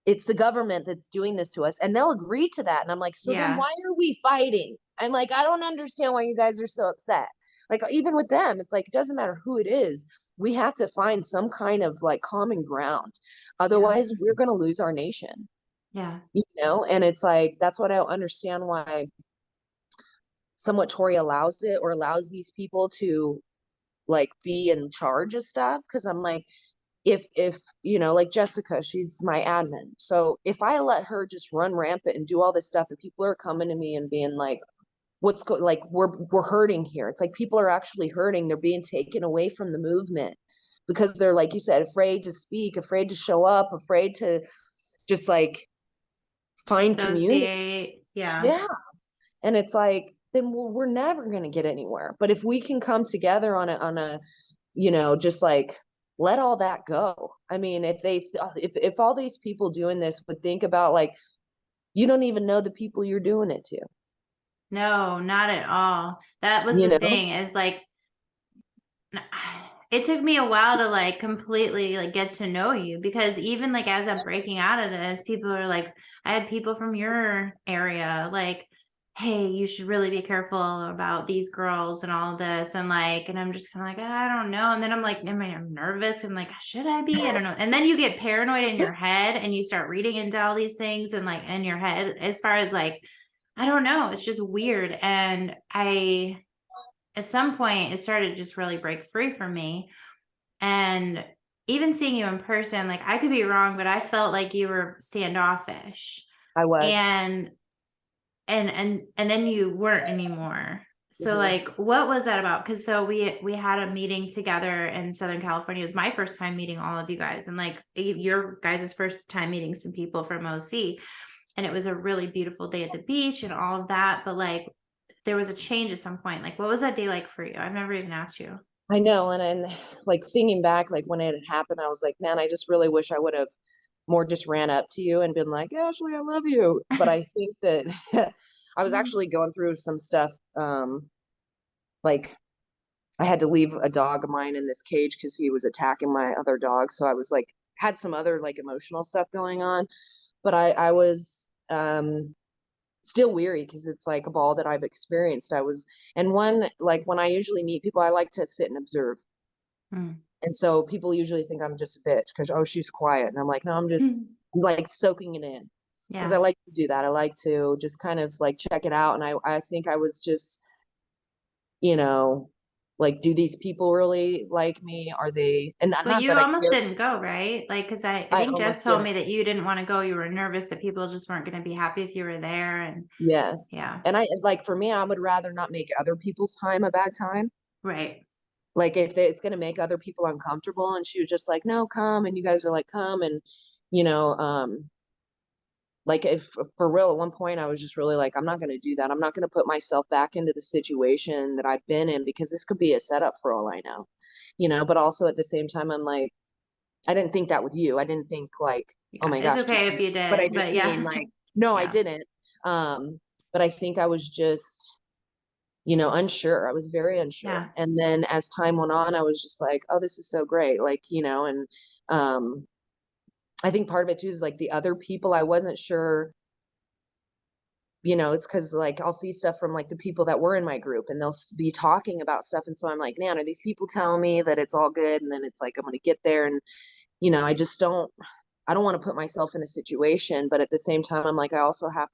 it's the government that's doing this to us. And they'll agree to that. And I'm like, so then Yeah. why are we fighting? I'm like, I don't understand why you guys are so upset. Like, even with them, it's like, it doesn't matter who it is. We have to find some kind of like common ground. Yeah. Otherwise, we're going to lose our nation, Yeah. And it's like, that's what I don't understand why somewhat Tory allows it or allows these people to like be in charge of stuff. Cause I'm like, if like Jessica, she's my admin, so if I let her just run rampant and do all this stuff and people are coming to me and being like, like we're hurting here, it's like people are actually hurting, they're being taken away from the movement because they're, like you said, afraid to speak, afraid to show up, afraid to just like find community. Associate. Yeah. Yeah, and it's like, then we're never going to get anywhere. But if we can come together on a just like let all that go. I mean, if all these people doing this would think about, like, you don't even know the people you're doing it to, No, not at all. That was you the know? thing, is like, it took me a while to like completely like get to know you, because even like as I'm breaking out of this, people are like, I had people from your area like, hey, you should really be careful about these girls and all this, and like, and I'm just kind of like, I don't know, and then I'm like, I'm nervous, and like, should I be? I don't know. And then you get paranoid in your head and you start reading into all these things, and like in your head, as far as like, I don't know, it's just weird. And at some point it started to just really break free from me. And even seeing you in person, like, I could be wrong, but I felt like you were standoffish. I was. And and then you weren't anymore. So Mhm. like, what was that about? Because so we had a meeting together in Southern California. It was my first time meeting all of you guys, and like your guys' first time meeting some people from OC. And it was a really beautiful day at the beach and all of that. But like, there was a change at some point. Like, what was that day like for you? I've never even asked you. I know. And like thinking back, like when it had happened, I was like, man, I just really wish I would have more just ran up to you and been like, Ashley, I love you. But I think that I was actually going through some stuff. Like I had to leave a dog of mine in this cage because he was attacking my other dog. So I was like, had some other like emotional stuff going on. But I was still weary because it's like of all that I've experienced. And like when I usually meet people, I like to sit and observe. Mm. And so people usually think I'm just a bitch because, oh, she's quiet. And I'm like, no, I'm like soaking it in because I Yeah. like to do that. I like to just kind of like check it out. And I think I was just, you know, like, do these people really like me? Are they, and Well, not that you I almost care. didn't go, right? Like, because I I think Jess almost told didn't. me that you didn't want to go. You were nervous that people just weren't going to be happy if you were there. And Yes. yeah, And I like, for me, I would rather not make other people's time a bad time. right. Like if it's going to make other people uncomfortable. And she was just like, no, come. And you guys are like, come. And, you know, like if for real, at one point I was just really like, I'm not going to do that. I'm not going to put myself back into the situation that I've been in, because this could be a setup for all I know, but also at the same time, I'm like, I didn't think that with you. I didn't think like, oh Yeah, my it's gosh, okay if you but I did, but just mean yeah. like, no, I Yeah, didn't. But I think I was just, unsure. I was very unsure. yeah, And then as time went on, I was just like, oh, this is so great. Like, and I think part of it too is like the other people, I wasn't sure, it's because like I'll see stuff from like the people that were in my group, and they'll be talking about stuff. And so I'm like, man, are these people telling me that it's all good? And then it's like, I'm going to get there. And, I just I don't want to put myself in a situation, but at the same time, I'm like, I also have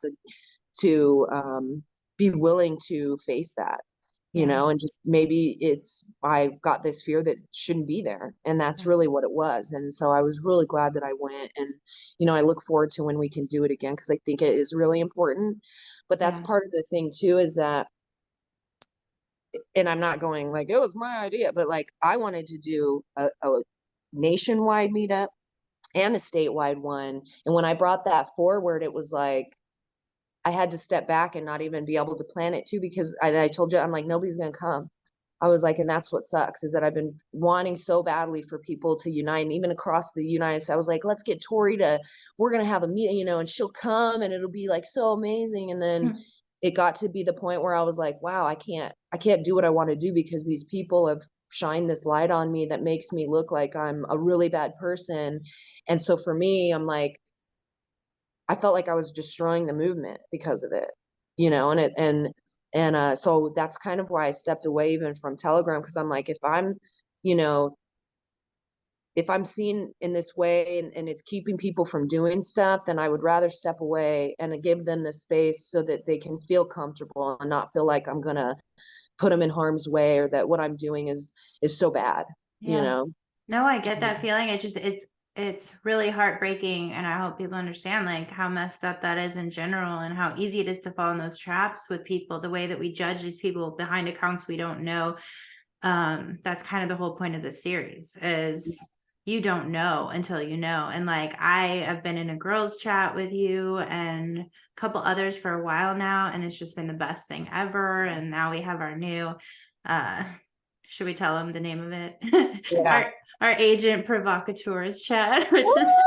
to be willing to face that, yeah, and just maybe I've got this fear that shouldn't be there. And that's yeah, really what it was. And so I was really glad that I went. And, I look forward to when we can do it again, because I think it is really important. But that's yeah, part of the thing too, is that, and I'm not going like, it was my idea, but like I wanted to do a nationwide meetup and a statewide one. And when I brought that forward, it was like, I had to step back and not even be able to plan it too, because I told you, I'm like, nobody's going to come. I was like, and that's what sucks, is that I've been wanting so badly for people to unite, and even across the United States. I was like, let's get Tori we're going to have a meeting, and she'll come and it'll be like so amazing. And then hmm, it got to be the point where I was like, wow, I can't do what I want to do, because these people have shined this light on me that makes me look like I'm a really bad person. And so for me, I'm like, I felt like I was destroying the movement because of it, so that's kind of why I stepped away even from Telegram, because I'm like, you know, if I'm seen in this way, and it's keeping people from doing stuff, then I would rather step away and give them the space so that they can feel comfortable and not feel like I'm gonna put them in harm's way, or that what I'm doing is so bad, you yeah. know. No, I get that feeling. It's really heartbreaking, and I hope people understand like how messed up that is in general, and how easy it is to fall in those traps with people, the way that we judge these people behind accounts we don't know. That's kind of the whole point of this series, is you don't know until you know. And like I have been in a girls chat with you and a couple others for a while now, and it's just been the best thing ever. And now we have our new uh should we tell them the name of it? Yeah. Our agent provocateurs chat, which is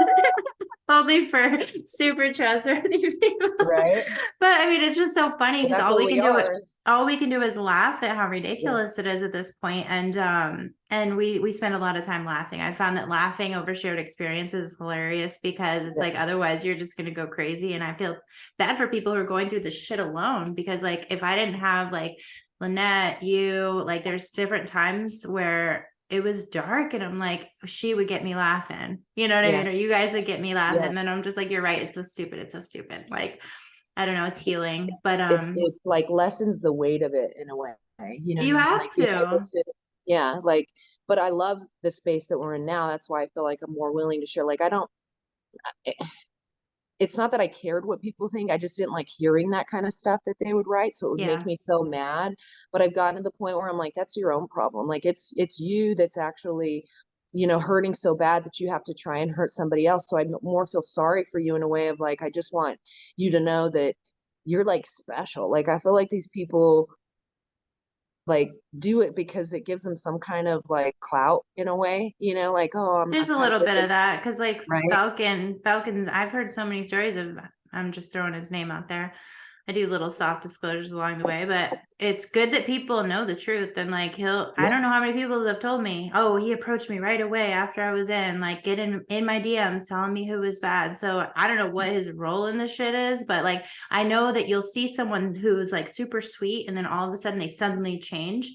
only for super trustworthy people. Right. But I mean, it's just so funny Well, because that's what we are. all we can do is laugh at how Yeah. ridiculous it is at this point. And we spend a lot of time laughing. I found that laughing over shared experiences is hilarious, because it's Yeah. like otherwise you're just gonna go crazy. And I feel bad for people who are going through this shit alone, because like if I didn't have like Lynette, you, like there's different times where it was dark and I'm like, she would get me laughing. You know what I Yeah. mean? Or you guys would get me laughing. Yeah. And then I'm just like, you're right. It's so stupid. It's so stupid. Like, I don't know. It's healing, but, It like lessens the weight of it in a way. You know what you I mean? have Like being able to. to, yeah, like, but I love the space that we're in now. That's why I feel like I'm more willing to share. Like, I don't, it- it's not that I cared what people think. I just didn't like hearing that kind of stuff that they would write. So it would make Yeah. me so mad. But I've gotten to the point where I'm like, that's your own problem. Like it's you that's actually, hurting so bad that you have to try and hurt somebody else. So I more feel sorry for you in a way of like, I just want you to know that you're like special. Like I feel like these people like do it because it gives them some kind of like clout in a way, like, oh, I'm There's a kind of little with bit this, of that. Cause like right? Falcon, I've heard so many stories of, I'm just throwing his name out there. I do little soft disclosures along the way, but it's good that people know the truth. And like I Yeah, don't know how many people have told me, oh, he approached me right away after I was in, like get in my DMs telling me who was bad. So I don't know what his role in the shit is, but like I know that you'll see someone who's like super sweet and then all of a sudden they suddenly change.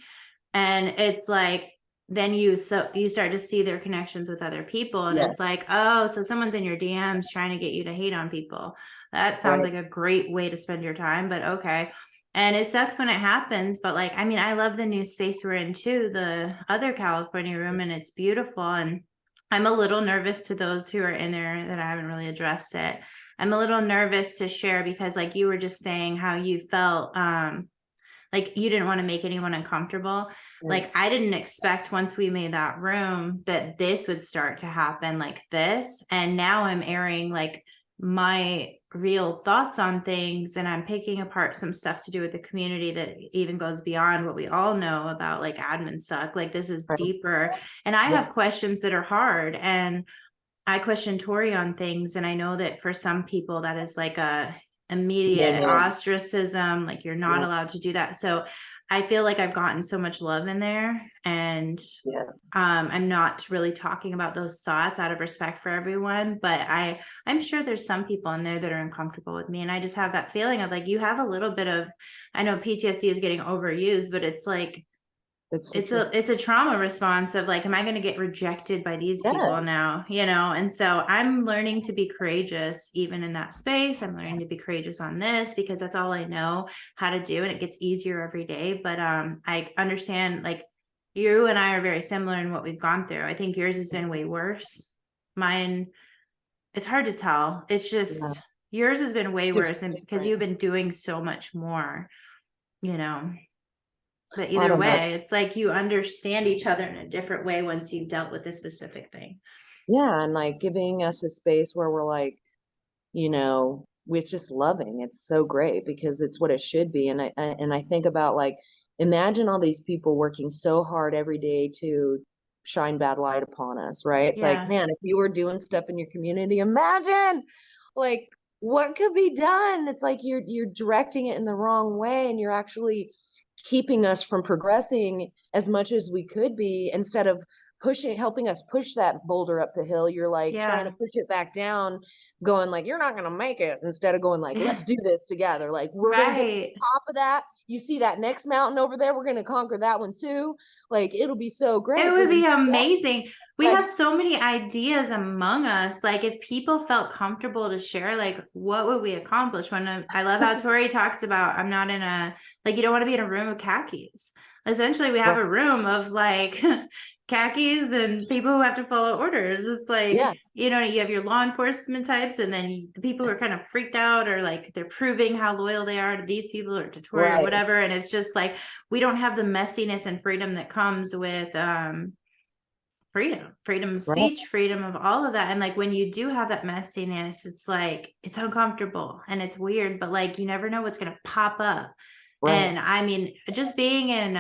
And it's like, then you start to see their connections with other people, and yeah, it's like, oh, so someone's in your DMs trying to get you to hate on people. That sounds right. like a great way to spend your time, but okay. And it sucks when it happens, but like, I mean, I love the new space we're in too, the other California room, and it's beautiful. And I'm a little nervous to those who are in there that I haven't really addressed it. I'm a little nervous to share because like you were just saying how you felt like you didn't want to make anyone uncomfortable. Right. Like I didn't expect once we made that room that this would start to happen like this. And now I'm airing like my real thoughts on things, and I'm picking apart some stuff to do with the community that even goes beyond what we all know about, like admin suck. Like this is Right. deeper, and I Yeah. have questions that are hard, and I question Tori on things, and I know that for some people that is like a immediate Yeah. ostracism, like you're not Yeah. allowed to do that. So I feel like I've gotten so much love in there, and Yes. I'm not really talking about those thoughts out of respect for everyone, but I'm sure there's some people in there that are uncomfortable with me, and I just have that feeling of like, you have a little bit of, I know PTSD is getting overused, but it's like It's so true. it's a trauma response of like, am I going to get rejected by these people Yes. now, and so I'm learning to be courageous even in that space. I'm learning to be courageous on this because that's all I know how to do, and it gets easier every day. But I understand, like, you and I are very similar in what we've gone through. I think yours has been way worse. Mine, it's hard to tell. It's Yeah. just yours has been way worse, Just and because different. you've been doing so much more, you know but I either don't know. way, it's like you understand each other in a different way once you've dealt with this specific thing. Yeah. And like giving us a space where we're like, it's just loving. It's so great because it's what it should be. And I think about like, imagine all these people working so hard every day to shine bad light upon us, right? It's like, Yeah. man, if you were doing stuff in your community, imagine like what could be done. It's like you're directing it in the wrong way, and you're actually keeping us from progressing as much as we could be. Instead of helping us push that boulder up the hill, you're like trying to Yeah. push it back down, going like, you're not going to make it, instead of going like, let's do this together. Like, we're going to get to the Right. top of that. You see that next mountain over there, we're going to conquer that one too. Like, it'll be so It great. But would be amazing. We like, have so many ideas among us. Like, if people felt comfortable to share, like, what would we accomplish? I love how Tori talks about, I'm not in like, you don't want to be in a room of khakis. Essentially, we have right, a room of like khakis and people who have to follow orders. It's like, yeah, you have your law enforcement types, and then the people who are kind of freaked out, or like they're proving how loyal they are to these people or to Tori or right, whatever. And it's just like, we don't have the messiness and freedom that comes with freedom of right, speech, freedom of all of that. And like, when you do have that messiness, it's like, it's uncomfortable and it's weird, but like, you never know what's going to pop up. right. And I mean, just being in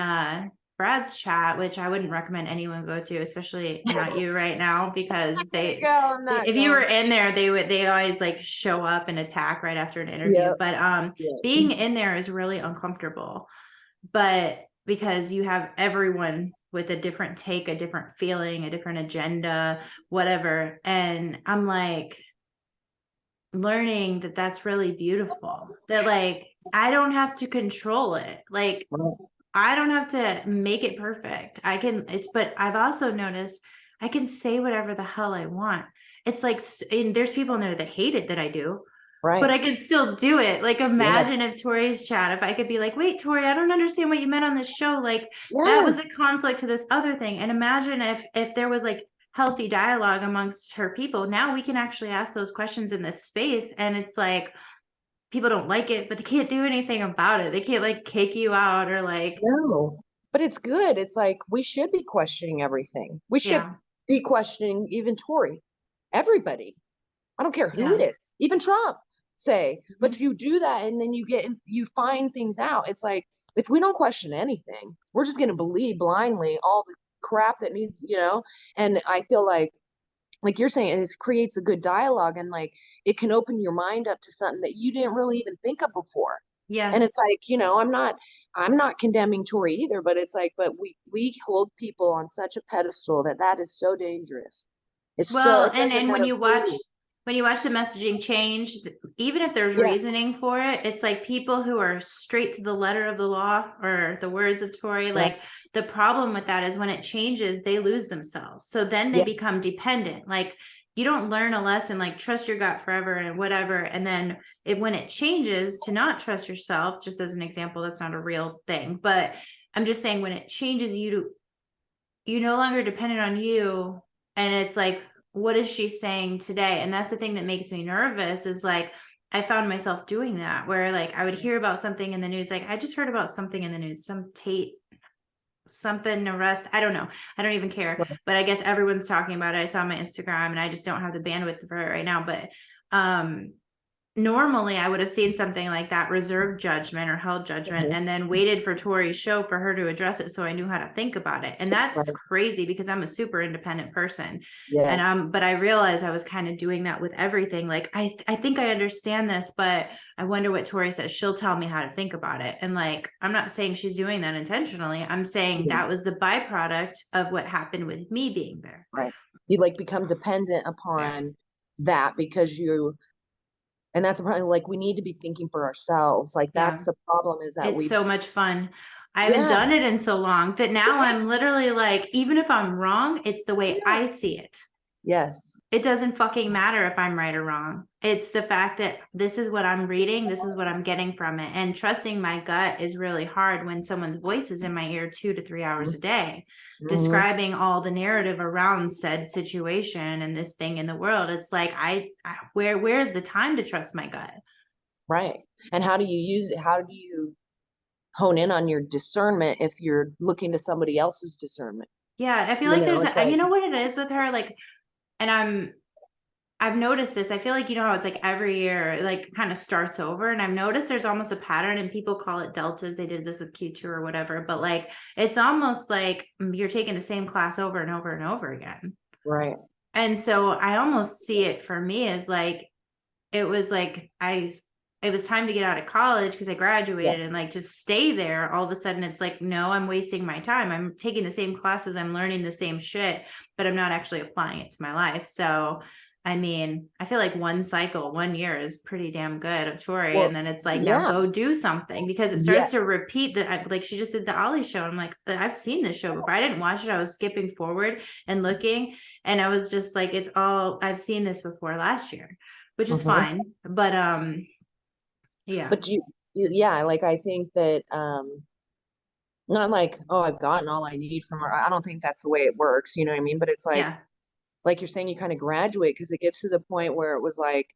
Brad's chat, which I wouldn't recommend anyone go to, especially not you right now, because I'm not if you were going. in there, they always like show up and attack right after an interview. Yep. But Yeah. being in there is really uncomfortable, but because you have everyone with a different take, a different feeling, a different agenda, whatever. And I'm like learning that that's really beautiful, that like, I don't have to control it. Like, Right. I don't have to make it perfect. But I've also noticed I can say whatever the hell I want. It's like, and there's people in there that hate it that I do, but Right. I could still do it. Like, imagine Yes. if Tori's chat, if I could be like, wait, Tori, I don't understand what you meant on this show. Like, that was a Yes. conflict to this other thing. And imagine if there was like healthy dialogue amongst her people. Now we can actually ask those questions in this space. And it's like, people don't like it, but they can't do anything about it. They can't like kick you out or like, No, but it's good. It's like we should be questioning everything. We should yeah, be questioning even Tory, everybody. I don't care who it yeah. is, even Trump, say. Mhm. But you do that, and then you find things out. It's like if we don't question anything, we're just going to believe blindly all the crap that needs. And I feel like you're saying, it creates a good dialogue, and like it can open your mind up to something that you didn't really even think of before. Yeah. And it's like, I'm not condemning Tory either, but it's like, but we hold people on such a pedestal that is so dangerous. Well, It doesn't and matter who. when you watch the messaging change, even if there's Yes. reasoning for it, it's like people who are straight to the letter of the law or the words of Tory. Right. Like, the problem with that is when it changes, they lose themselves. So then they Yes. become dependent. Like, you don't learn a lesson like trust your gut forever and whatever. And then when it changes to not trust yourself, just as an example, that's not a real thing, but I'm just saying, when it changes you no longer dependent on you. And it's like, what is she saying today? And that's the thing that makes me nervous, is like, I found myself doing that, where like I would hear about something in the news. Like, I just heard about something in the news, some Tate, something arrest. I don't know. I don't even care. Right. But I guess everyone's talking about it. I saw my Instagram, and I just don't have the bandwidth for it right now. But Normally I would have seen something like that, reserved judgment or held judgment, Mhm. and then waited for Tori's show for her to address it so I knew how to think about it. And that's Right. crazy because I'm a super independent person. And Yes. but I realized I was kind of doing that with everything. Like I think I understand this, but I wonder what Tori says. She'll tell me how to think about it. And like I'm not saying she's doing that intentionally. I'm saying Yeah. that was the byproduct of what happened with me being there. Right. You like become dependent Yeah. upon that because you, and that's probably like we need to be thinking for ourselves. Like Yeah. that's the problem is that It's we, so much fun. I haven't yeah, done it in so long that now right, I'm literally like, even if I'm wrong, it's the way yeah, I see it. yes, It doesn't fucking matter if I'm right or wrong. It's the fact that this is what I'm reading, this is what I'm getting from it. And trusting my gut is really hard when someone's voice is in my ear 2 to 3 hours a day, mm-hmm. describing all the narrative around said situation and this thing in the world. It's like where's the time to trust my gut? Right. And how do you use it? How do you hone in on your discernment if you're looking to somebody else's discernment? Yeah, I feel You like know, there's it's a, you like, know what it is with her, like, and I've noticed this. I feel like, you know how it's like every year, it like kind of starts over. And I've noticed there's almost a pattern and people call it deltas. They did this with Q2 or whatever, but like it's almost like you're taking the same class over and over and over again. right. And so I almost see it for me as like it was like it was time to get out of college because I graduated and Yes. like just stay there. All of a sudden it's like, no, I'm wasting my time. I'm taking the same classes, I'm learning the same shit, but I'm not actually applying it to my life. So I mean, I feel like one cycle, 1 year is pretty damn good of Tori. Well, And then it's like, now yeah. go do something because it starts Yes. to repeat that. Like she just did the Ollie show. I'm like, I've seen this show before. I didn't watch it. I was skipping forward and looking. And I was just like, it's all, I've seen this before last year, which is Mm-hmm. fine. But yeah. But yeah, like I think that, not like, oh, I've gotten all I need from her. I don't think that's the way it works. You know what I mean? But it's Yeah. like you're saying, you kind of graduate because it gets to the point where it was like,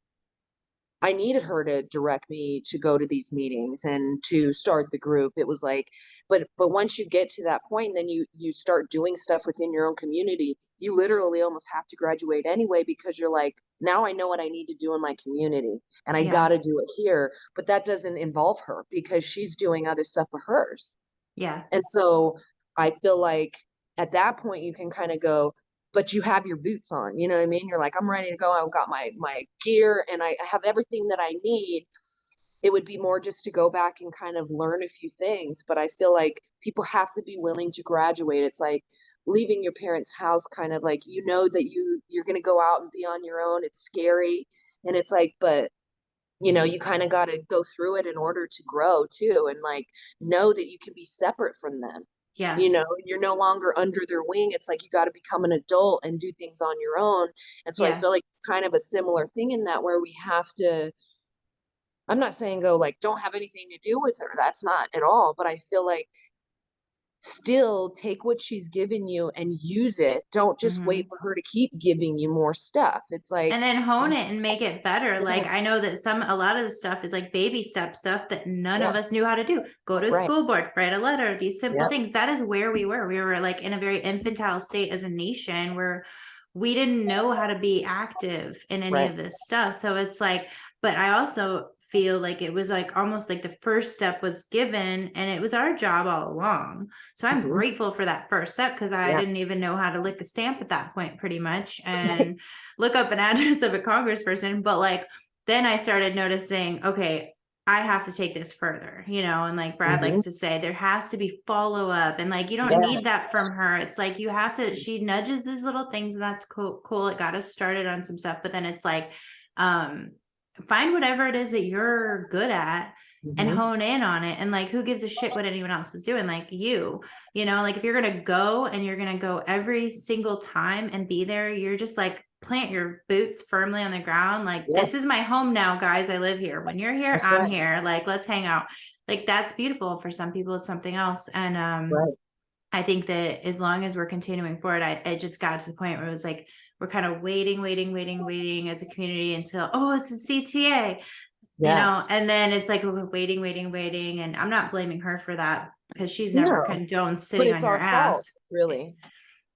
I needed her to direct me to go to these meetings and to start the group. It was like, but once you get to that point, then you start doing stuff within your own community. You literally almost have to graduate anyway because you're like, now I know what I need to do in my community and I got Yeah. to do it here. But that doesn't involve her because she's doing other stuff for hers. Yeah. And so I feel like at that point you can kind of go, but you have your boots on, you know what I mean? You're like, I'm ready to go. I've got my gear and I have everything that I need. It would be more just to go back and kind of learn a few things. But I feel like people have to be willing to graduate. It's like leaving your parents' house, kind of like you know that you're gonna go out and be on your own. It's scary. And it's like, but you know, you kind of got to go through it in order to grow too, and like know that you can be separate from them. Yeah. You know, you're no longer under their wing. It's like you got to become an adult and do things on your own. And so I Yeah. feel like it's kind of a similar thing in that where we have to, I'm not saying go like don't have anything to do with her. That's not at all. But I feel like still take what she's given you and use it. Don't just wait Hmm. for her to keep giving you more stuff. It's like, And then hone it and make it better. Like yeah, I know that a lot of the stuff is like baby step stuff that none yeah, of us knew how to do. Go to a right. school board, write a letter, these simple Yep. things. That is where we were. We were like in a very infantile state as a nation where we didn't know how to be active in any Right. of this stuff. So it's like, but I also feel like it was like almost like the first step was given and it was our job all along. So I'm Hmm. grateful for that first step because I Yeah. didn't even know how to lick a stamp at that point, pretty much. And look up an address of a congressperson. But like, then I started noticing, okay, I have to take this further, you know, and like Brad Hmm. likes to say, there has to be follow up. And like, you don't need Yes. that from her. It's like, you have to, she nudges these little things, and that's cool. It got us started on some stuff. But then it's like, um, find whatever it is that you're good at and Hmm. hone in on it. And like, who gives a shit what anyone else is doing? Like you know, like if you're going to go and you're going to go every single time and be there, you're just like, plant your boots firmly on the ground. Like, Yeah, this is my home now, guys. I live here. When you're here, that's I'm right. here. Like, let's hang out. Like, that's beautiful. For some people, it's something else. And Right. I think that as long as we're continuing forward, I just got to the point where it was like, we're kind of waiting as a community until, oh, it's a CTA, you know, Yes. and then it's like we're waiting. And I'm not blaming her for that because she's never No, condoned but sitting it's on your our fault, ass. really.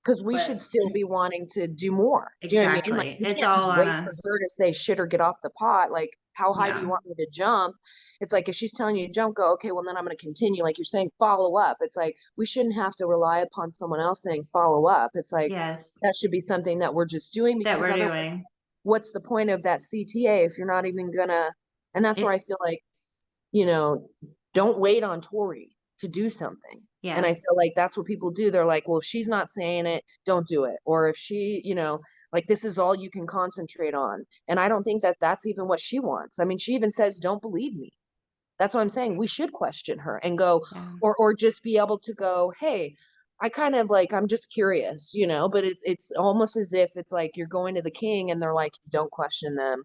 because we should but still be wanting to do more. Do you know what I mean? Like, exactly. we It's can't all just on wait for us. her to say shit or get off the pot. Like, how high do you Yeah. want me to jump? It's like, if she's telling you to jump, go, okay, well, then I'm going to continue. Like you're saying, follow up. It's like, we shouldn't have to rely upon someone else saying follow up. It's like, Yes. that should be something that we're just doing, That because we're otherwise, doing. what's the point of that CTA if you're not even gonna? And that's where I If feel like, you know, don't wait on Tori to do something. And yeah. I feel like that's what people do. They're like, well, if she's not saying it, don't do it. Or if she, like, this is all you can concentrate on. And I don't think that that's even what she wants. I mean, she even says, don't believe me. That's what I'm saying. We should question her and go, Yeah. or just be able to go, hey, I kind of like, I'm just curious, but it's almost as if it's like you're going to the king and they're like, don't question them.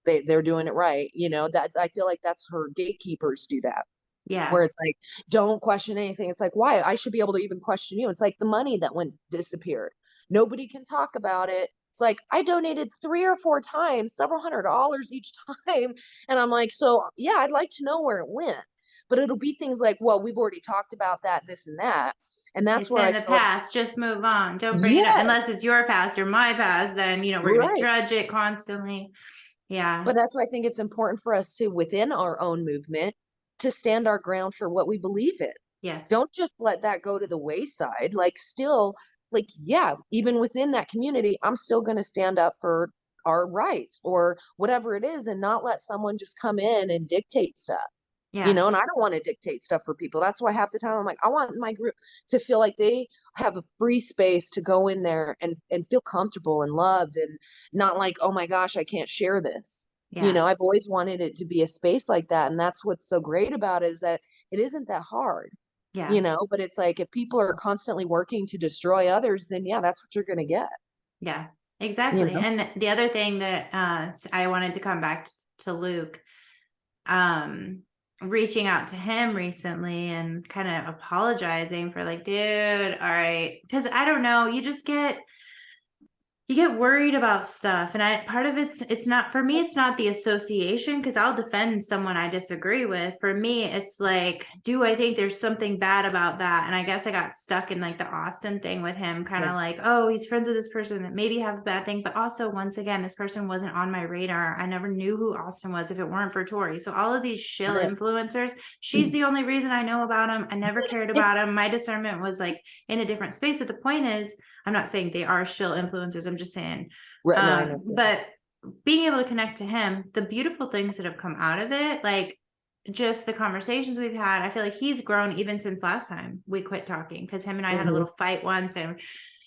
They're doing it right. That I feel like that's her gatekeepers do that, Yeah. where it's like, don't question anything. It's like, why? I should be able to even question you. It's like the money that went disappeared. Nobody can talk about it. It's like, I donated 3 or 4 times, several $100s each time. And I'm like, so yeah, I'd like to know where it went. But it'll be things like, well, we've already talked about that, this and that. And that's It's where I in the feel like, past. Just move on. Don't bring it up. yeah, Unless it's your past or my past, then, we're going to right. judge it constantly. Yeah. But that's why I think it's important for us to, within our own movement, to stand our ground for what we believe in. Yes. Don't just let that go to the wayside. Like, still, like, yeah, even within that community, I'm still going to stand up for our rights or whatever it is, and not let someone just come in and dictate stuff. Yeah. And I don't want to dictate stuff for people. That's why half the time I'm like, I want my group to feel like they have a free space to go in there and feel comfortable and loved, and not like, oh my gosh, I can't share this. Yeah. I've always wanted it to be a space like that. And that's what's so great about it, is that it isn't that hard, Yeah. but it's like, if people are constantly working to destroy others, then yeah, that's what you're going to get, Yeah. you Exactly. know? And the other thing that I wanted to come back to Luke, um, reaching out to him recently and kind of apologizing for like, dude, all right. Because I don't know, you get worried about stuff, and part of it's not, for me, it's not the association, because I'll defend someone I disagree with. For me, it's like, do I think there's something bad about that? And I guess I got stuck in like the Austin thing with him, kind of Yeah. like, oh, he's friends with this person that maybe have a bad thing, but also, once again, this person wasn't on my radar. I never knew who Austin was if it weren't for Tori. So all of these shill Right. influencers, she's the only reason I know about him. I never cared about him. My discernment was like in a different space. But the point is, I'm not saying they are shill influencers. I'm just saying, Right. No, I know. but being able to connect to him, the beautiful things that have come out of it, like just the conversations we've had, I feel like he's grown even since last time we quit talking, because him and I had a little fight once, and,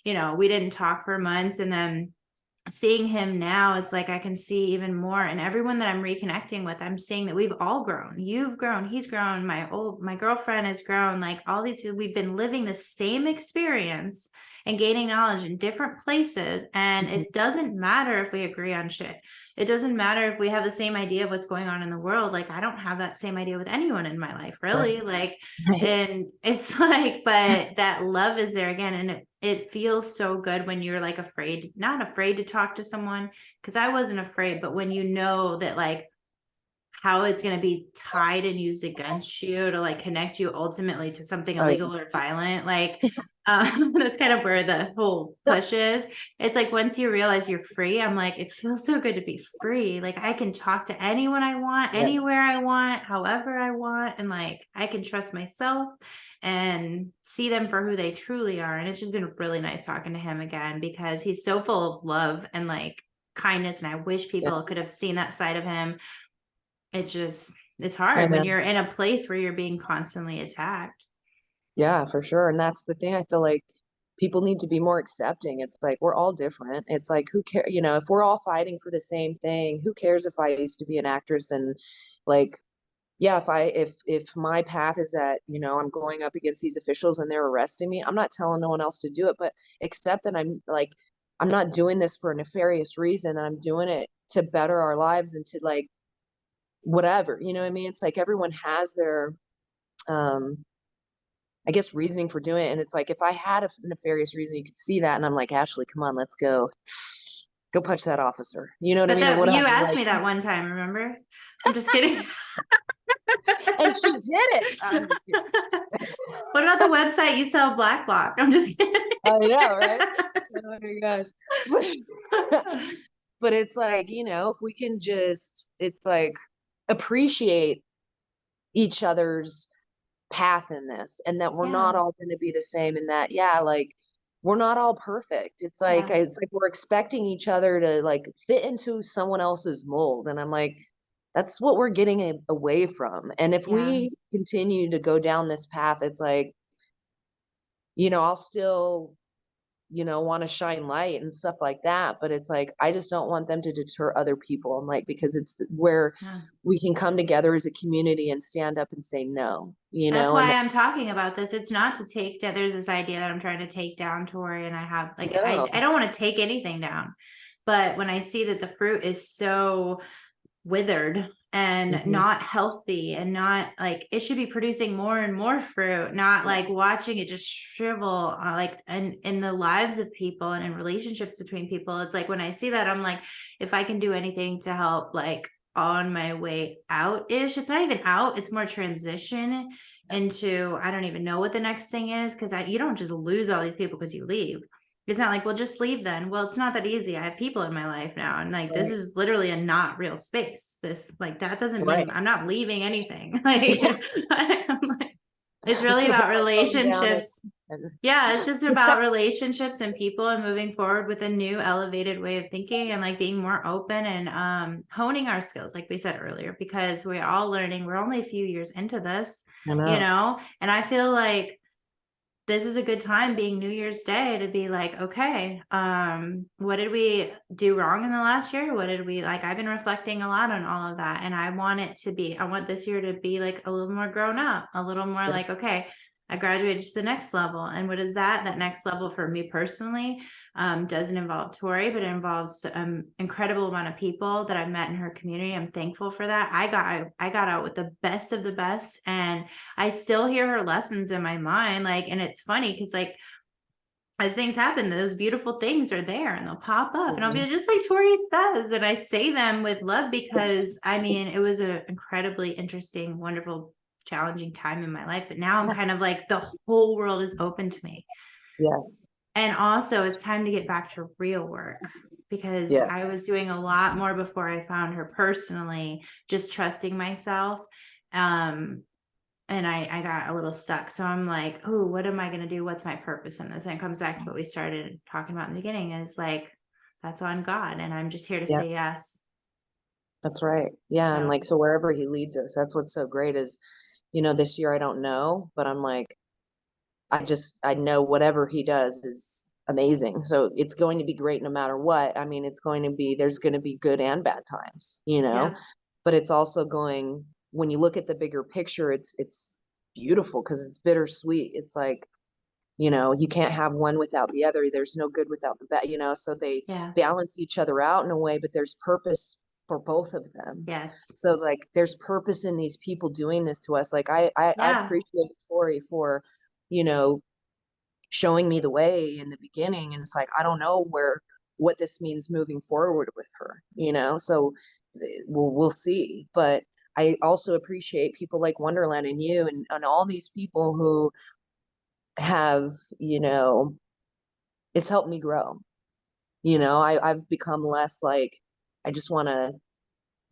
we didn't talk for months. And then seeing him now, it's like I can see even more. And everyone that I'm reconnecting with, I'm seeing that we've all grown. You've grown, he's grown, my girlfriend has grown. Like, all these, we've been living the same experience and gaining knowledge in different places. And it doesn't matter if we agree on shit. It doesn't matter if we have the same idea of what's going on in the world. Like, I don't have that same idea with anyone in my life, really. Right. Like, Right. and it's like, but that love is there again. And it feels so good when you're like not afraid to talk to someone, because I wasn't afraid, but when you know that, like, how it's going to be tied and used against you to like connect you ultimately to something Oh, illegal or violent, like, that's kind of where the whole push is. It's like, once you realize you're free, I'm like, it feels so good to be free. Like, I can talk to anyone I want, yeah. anywhere I want, however I want. And like, I can trust myself and see them for who they truly are. And it's just been really nice talking to him again, because he's so full of love and like kindness. And I wish Yeah. people could have seen that side of him. It's I hard when know. you're in a place where you're being constantly attacked. Yeah, for sure. And that's the thing. I feel like people need to be more accepting. It's like, we're all different. It's like, who care, if we're all fighting for the same thing, who cares if I used to be an actress? And like, yeah, if my path is that, I'm going up against these officials and they're arresting me, I'm not telling no one else to do it, but accept that I'm not doing this for a nefarious reason, and I'm doing it to better our lives and to like whatever, you know what I mean? It's like, everyone has their um I guess reasoning for doing it. And it's like, if I had a nefarious reason, you could see that. And I'm like, Ashley, come on, let's go punch that officer. You know what I But mean? Or that, whatever. you asked Like, me that one time, remember? I'm just kidding. and she did it. I'm just kidding. What about the website you sell Black Bloc? I'm just kidding. I know, right? Oh my gosh. But it's like, if we can just, it's like appreciate each other's path in this, and that we're Yeah. not all going to be the same, and that, yeah, like we're not all perfect. Yeah. It's like we're expecting each other to like fit into someone else's mold. And I'm like, that's what we're getting away from. And if Yeah. we continue to go down this path, it's like, I'll still want to shine light and stuff like that. But it's like, I just don't want them to deter other people. I'm like, because it's where Yeah. we can come together as a community and stand up and say no, That's and why I'm talking about this. It's not to take down, there's this idea that I'm trying to take down Tori, and I have like, I no, don't want to take anything down. But when I see that the fruit is so withered and hmm not healthy and not like, it should be producing more and more fruit, not yeah, like watching it just shrivel, like in the lives of people and in relationships between people. It's like when I see that, I'm like, if I can do anything to help, like on my way out ish, it's not even out, it's more transition into, I don't even know what the next thing is, because you don't just lose all these people because you leave. It's not like, well, just leave then. Well, it's not that easy. I have people in my life now, and like this right, is literally a not real space. This, like, that doesn't mean right. I'm not leaving anything. Like, Yeah, I'm like, it's just really gonna put about my phone down relationships. and Yeah, it's just about relationships and people and moving forward with a new elevated way of thinking and like being more open and honing our skills, like we said earlier, because we're all learning. We're only a few years into this, I know. and I feel like this is a good time, being New Year's Day, to be like, okay, what did we do wrong in the last year? What did we like? I've been reflecting a lot on all of that. And I want this year to be like a little more grown up, a little more Yeah, like, okay, I graduated to the next level. And what is that? That next level for me personally doesn't involve Tori, but it involves incredible amount of people that I've met in her community. I'm thankful for that. I got out with the best of the best, and I still hear her lessons in my mind. Like, and it's funny because like as things happen, those beautiful things are there and they'll pop up and I'll be mhm. just like Tori says, and I say them with love because I mean, it was an incredibly interesting, wonderful, challenging time in my life. But now I'm Yeah. kind of like the whole world is open to me. Yes, And also it's time to get back to real work because I yes, was doing a lot more before I found her personally, just trusting myself. Um, and I got a little stuck. So I'm like, oh, what am I going to do? What's my purpose in this? And it comes back to what we started talking about in the beginning, is like, that's on God. And I'm just here to yeah, say yes. that's right. Yeah, and So like, so wherever he leads us, that's what's so great is, this year I don't know, but I'm like, I know whatever he does is amazing. So it's going to be great no matter what. I mean, there's going to be good and bad times, yeah, but it's also going, when you look at the bigger picture, it's beautiful because it's bittersweet. It's like, you can't have one without the other. There's no good without the bad, so they yeah, balance each other out in a way, but there's purpose for both of them. yes, So like there's purpose in these people doing this to us. Like I yeah, appreciate Tori for, you know, showing me the way in the beginning. And it's like, I don't know what this means moving forward with her, so we'll see. But I also appreciate people like Wonderland and you and all these people who have, it's helped me grow. I've become less like, I just want to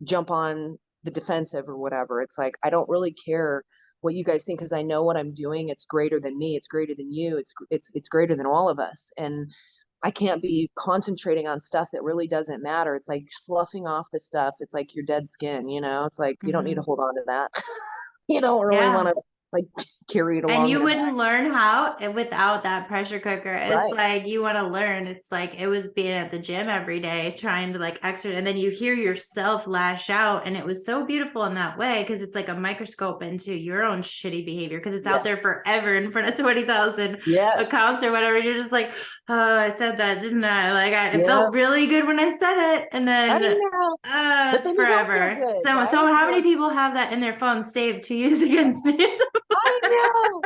jump on the defensive or whatever. It's like, I don't really care what you guys think because I know what I'm doing. It's greater than me. It's greater than you. It's greater than all of us. And I can't be concentrating on stuff that really doesn't matter. It's like sloughing off the stuff. It's like your dead skin, It's like you don't need to hmm, hold on to that. You don't really want yeah. to like carry it And along in you a bag. wouldn't learn how without that pressure cooker. It's Right. like you want to learn. It's like it was being at the gym every day trying to like exercise, and then you hear yourself lash out. And it was so beautiful in that way because it's like a microscope into your own shitty behavior because it's out there Yes. forever in front of 20,000 Yes. accounts or whatever. You're just like, oh, I said that, didn't I? Like, it Yeah. felt really good when I said it. And I then know. But it's then you don't feel forever. good, So right? how You're many like, people have that in their phone saved to use against me? I know.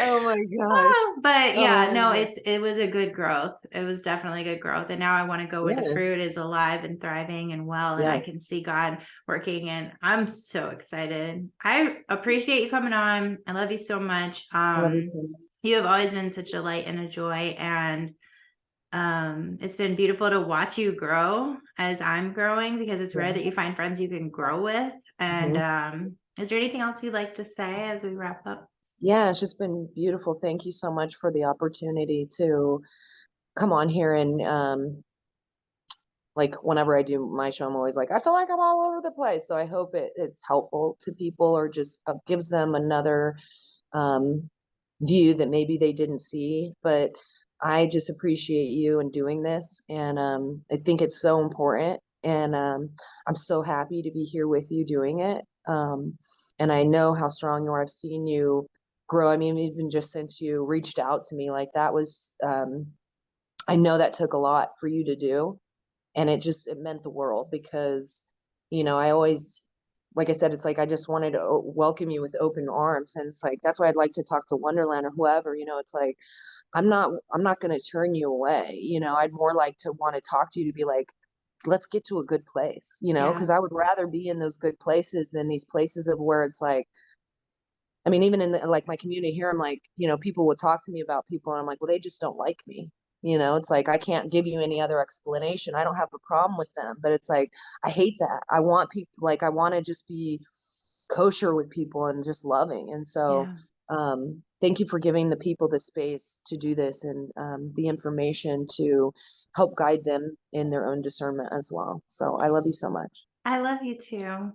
Oh my gosh. But yeah, Oh no, my it was a good growth. It was definitely good growth. And now I want to go where the yeah. fruit is alive and thriving and well, and I Yes. can see God working, and I'm so excited. I appreciate you coming on. I love you so much. Love you too. you have always been such a light and a joy, and it's been beautiful to watch you grow as I'm growing, because it's rare that you find friends you can grow with. And is there anything else you'd like to say as we wrap up? Yeah, it's just been beautiful. Thank you so much for the opportunity to come on here and like whenever I do my show, I'm always like, I feel like I'm all over the place. So I hope it's helpful to people, or just gives them another um, view that maybe they didn't see. But I just appreciate you and doing this. And I think it's so important. And I'm so happy to be here with you doing it. And I know how strong you are. I've seen you grow. I mean, even just since you reached out to me, like that was, I know that took a lot for you to do. And it meant the world, because I always, like I said, it's like I just wanted to welcome you with open arms. And it's like that's why I'd like to talk to Wonderland or whoever. It's like I'm not going to turn you away. I'd more like to want to talk to you, to be like, let's get to a good place, Yeah. because I would rather be in those good places than these places of where it's like, I mean, even in like my community here, I'm like, people will talk to me about people, and I'm like, well, they just don't like me. It's like I can't give you any other explanation. I don't have a problem with them, but it's like I hate that. I want people, like I want to just be kosher with people and just loving. And so, Yeah. thank you for giving the people the space to do this, and the information to help guide them in their own discernment as well. So I love you so much. I love you too.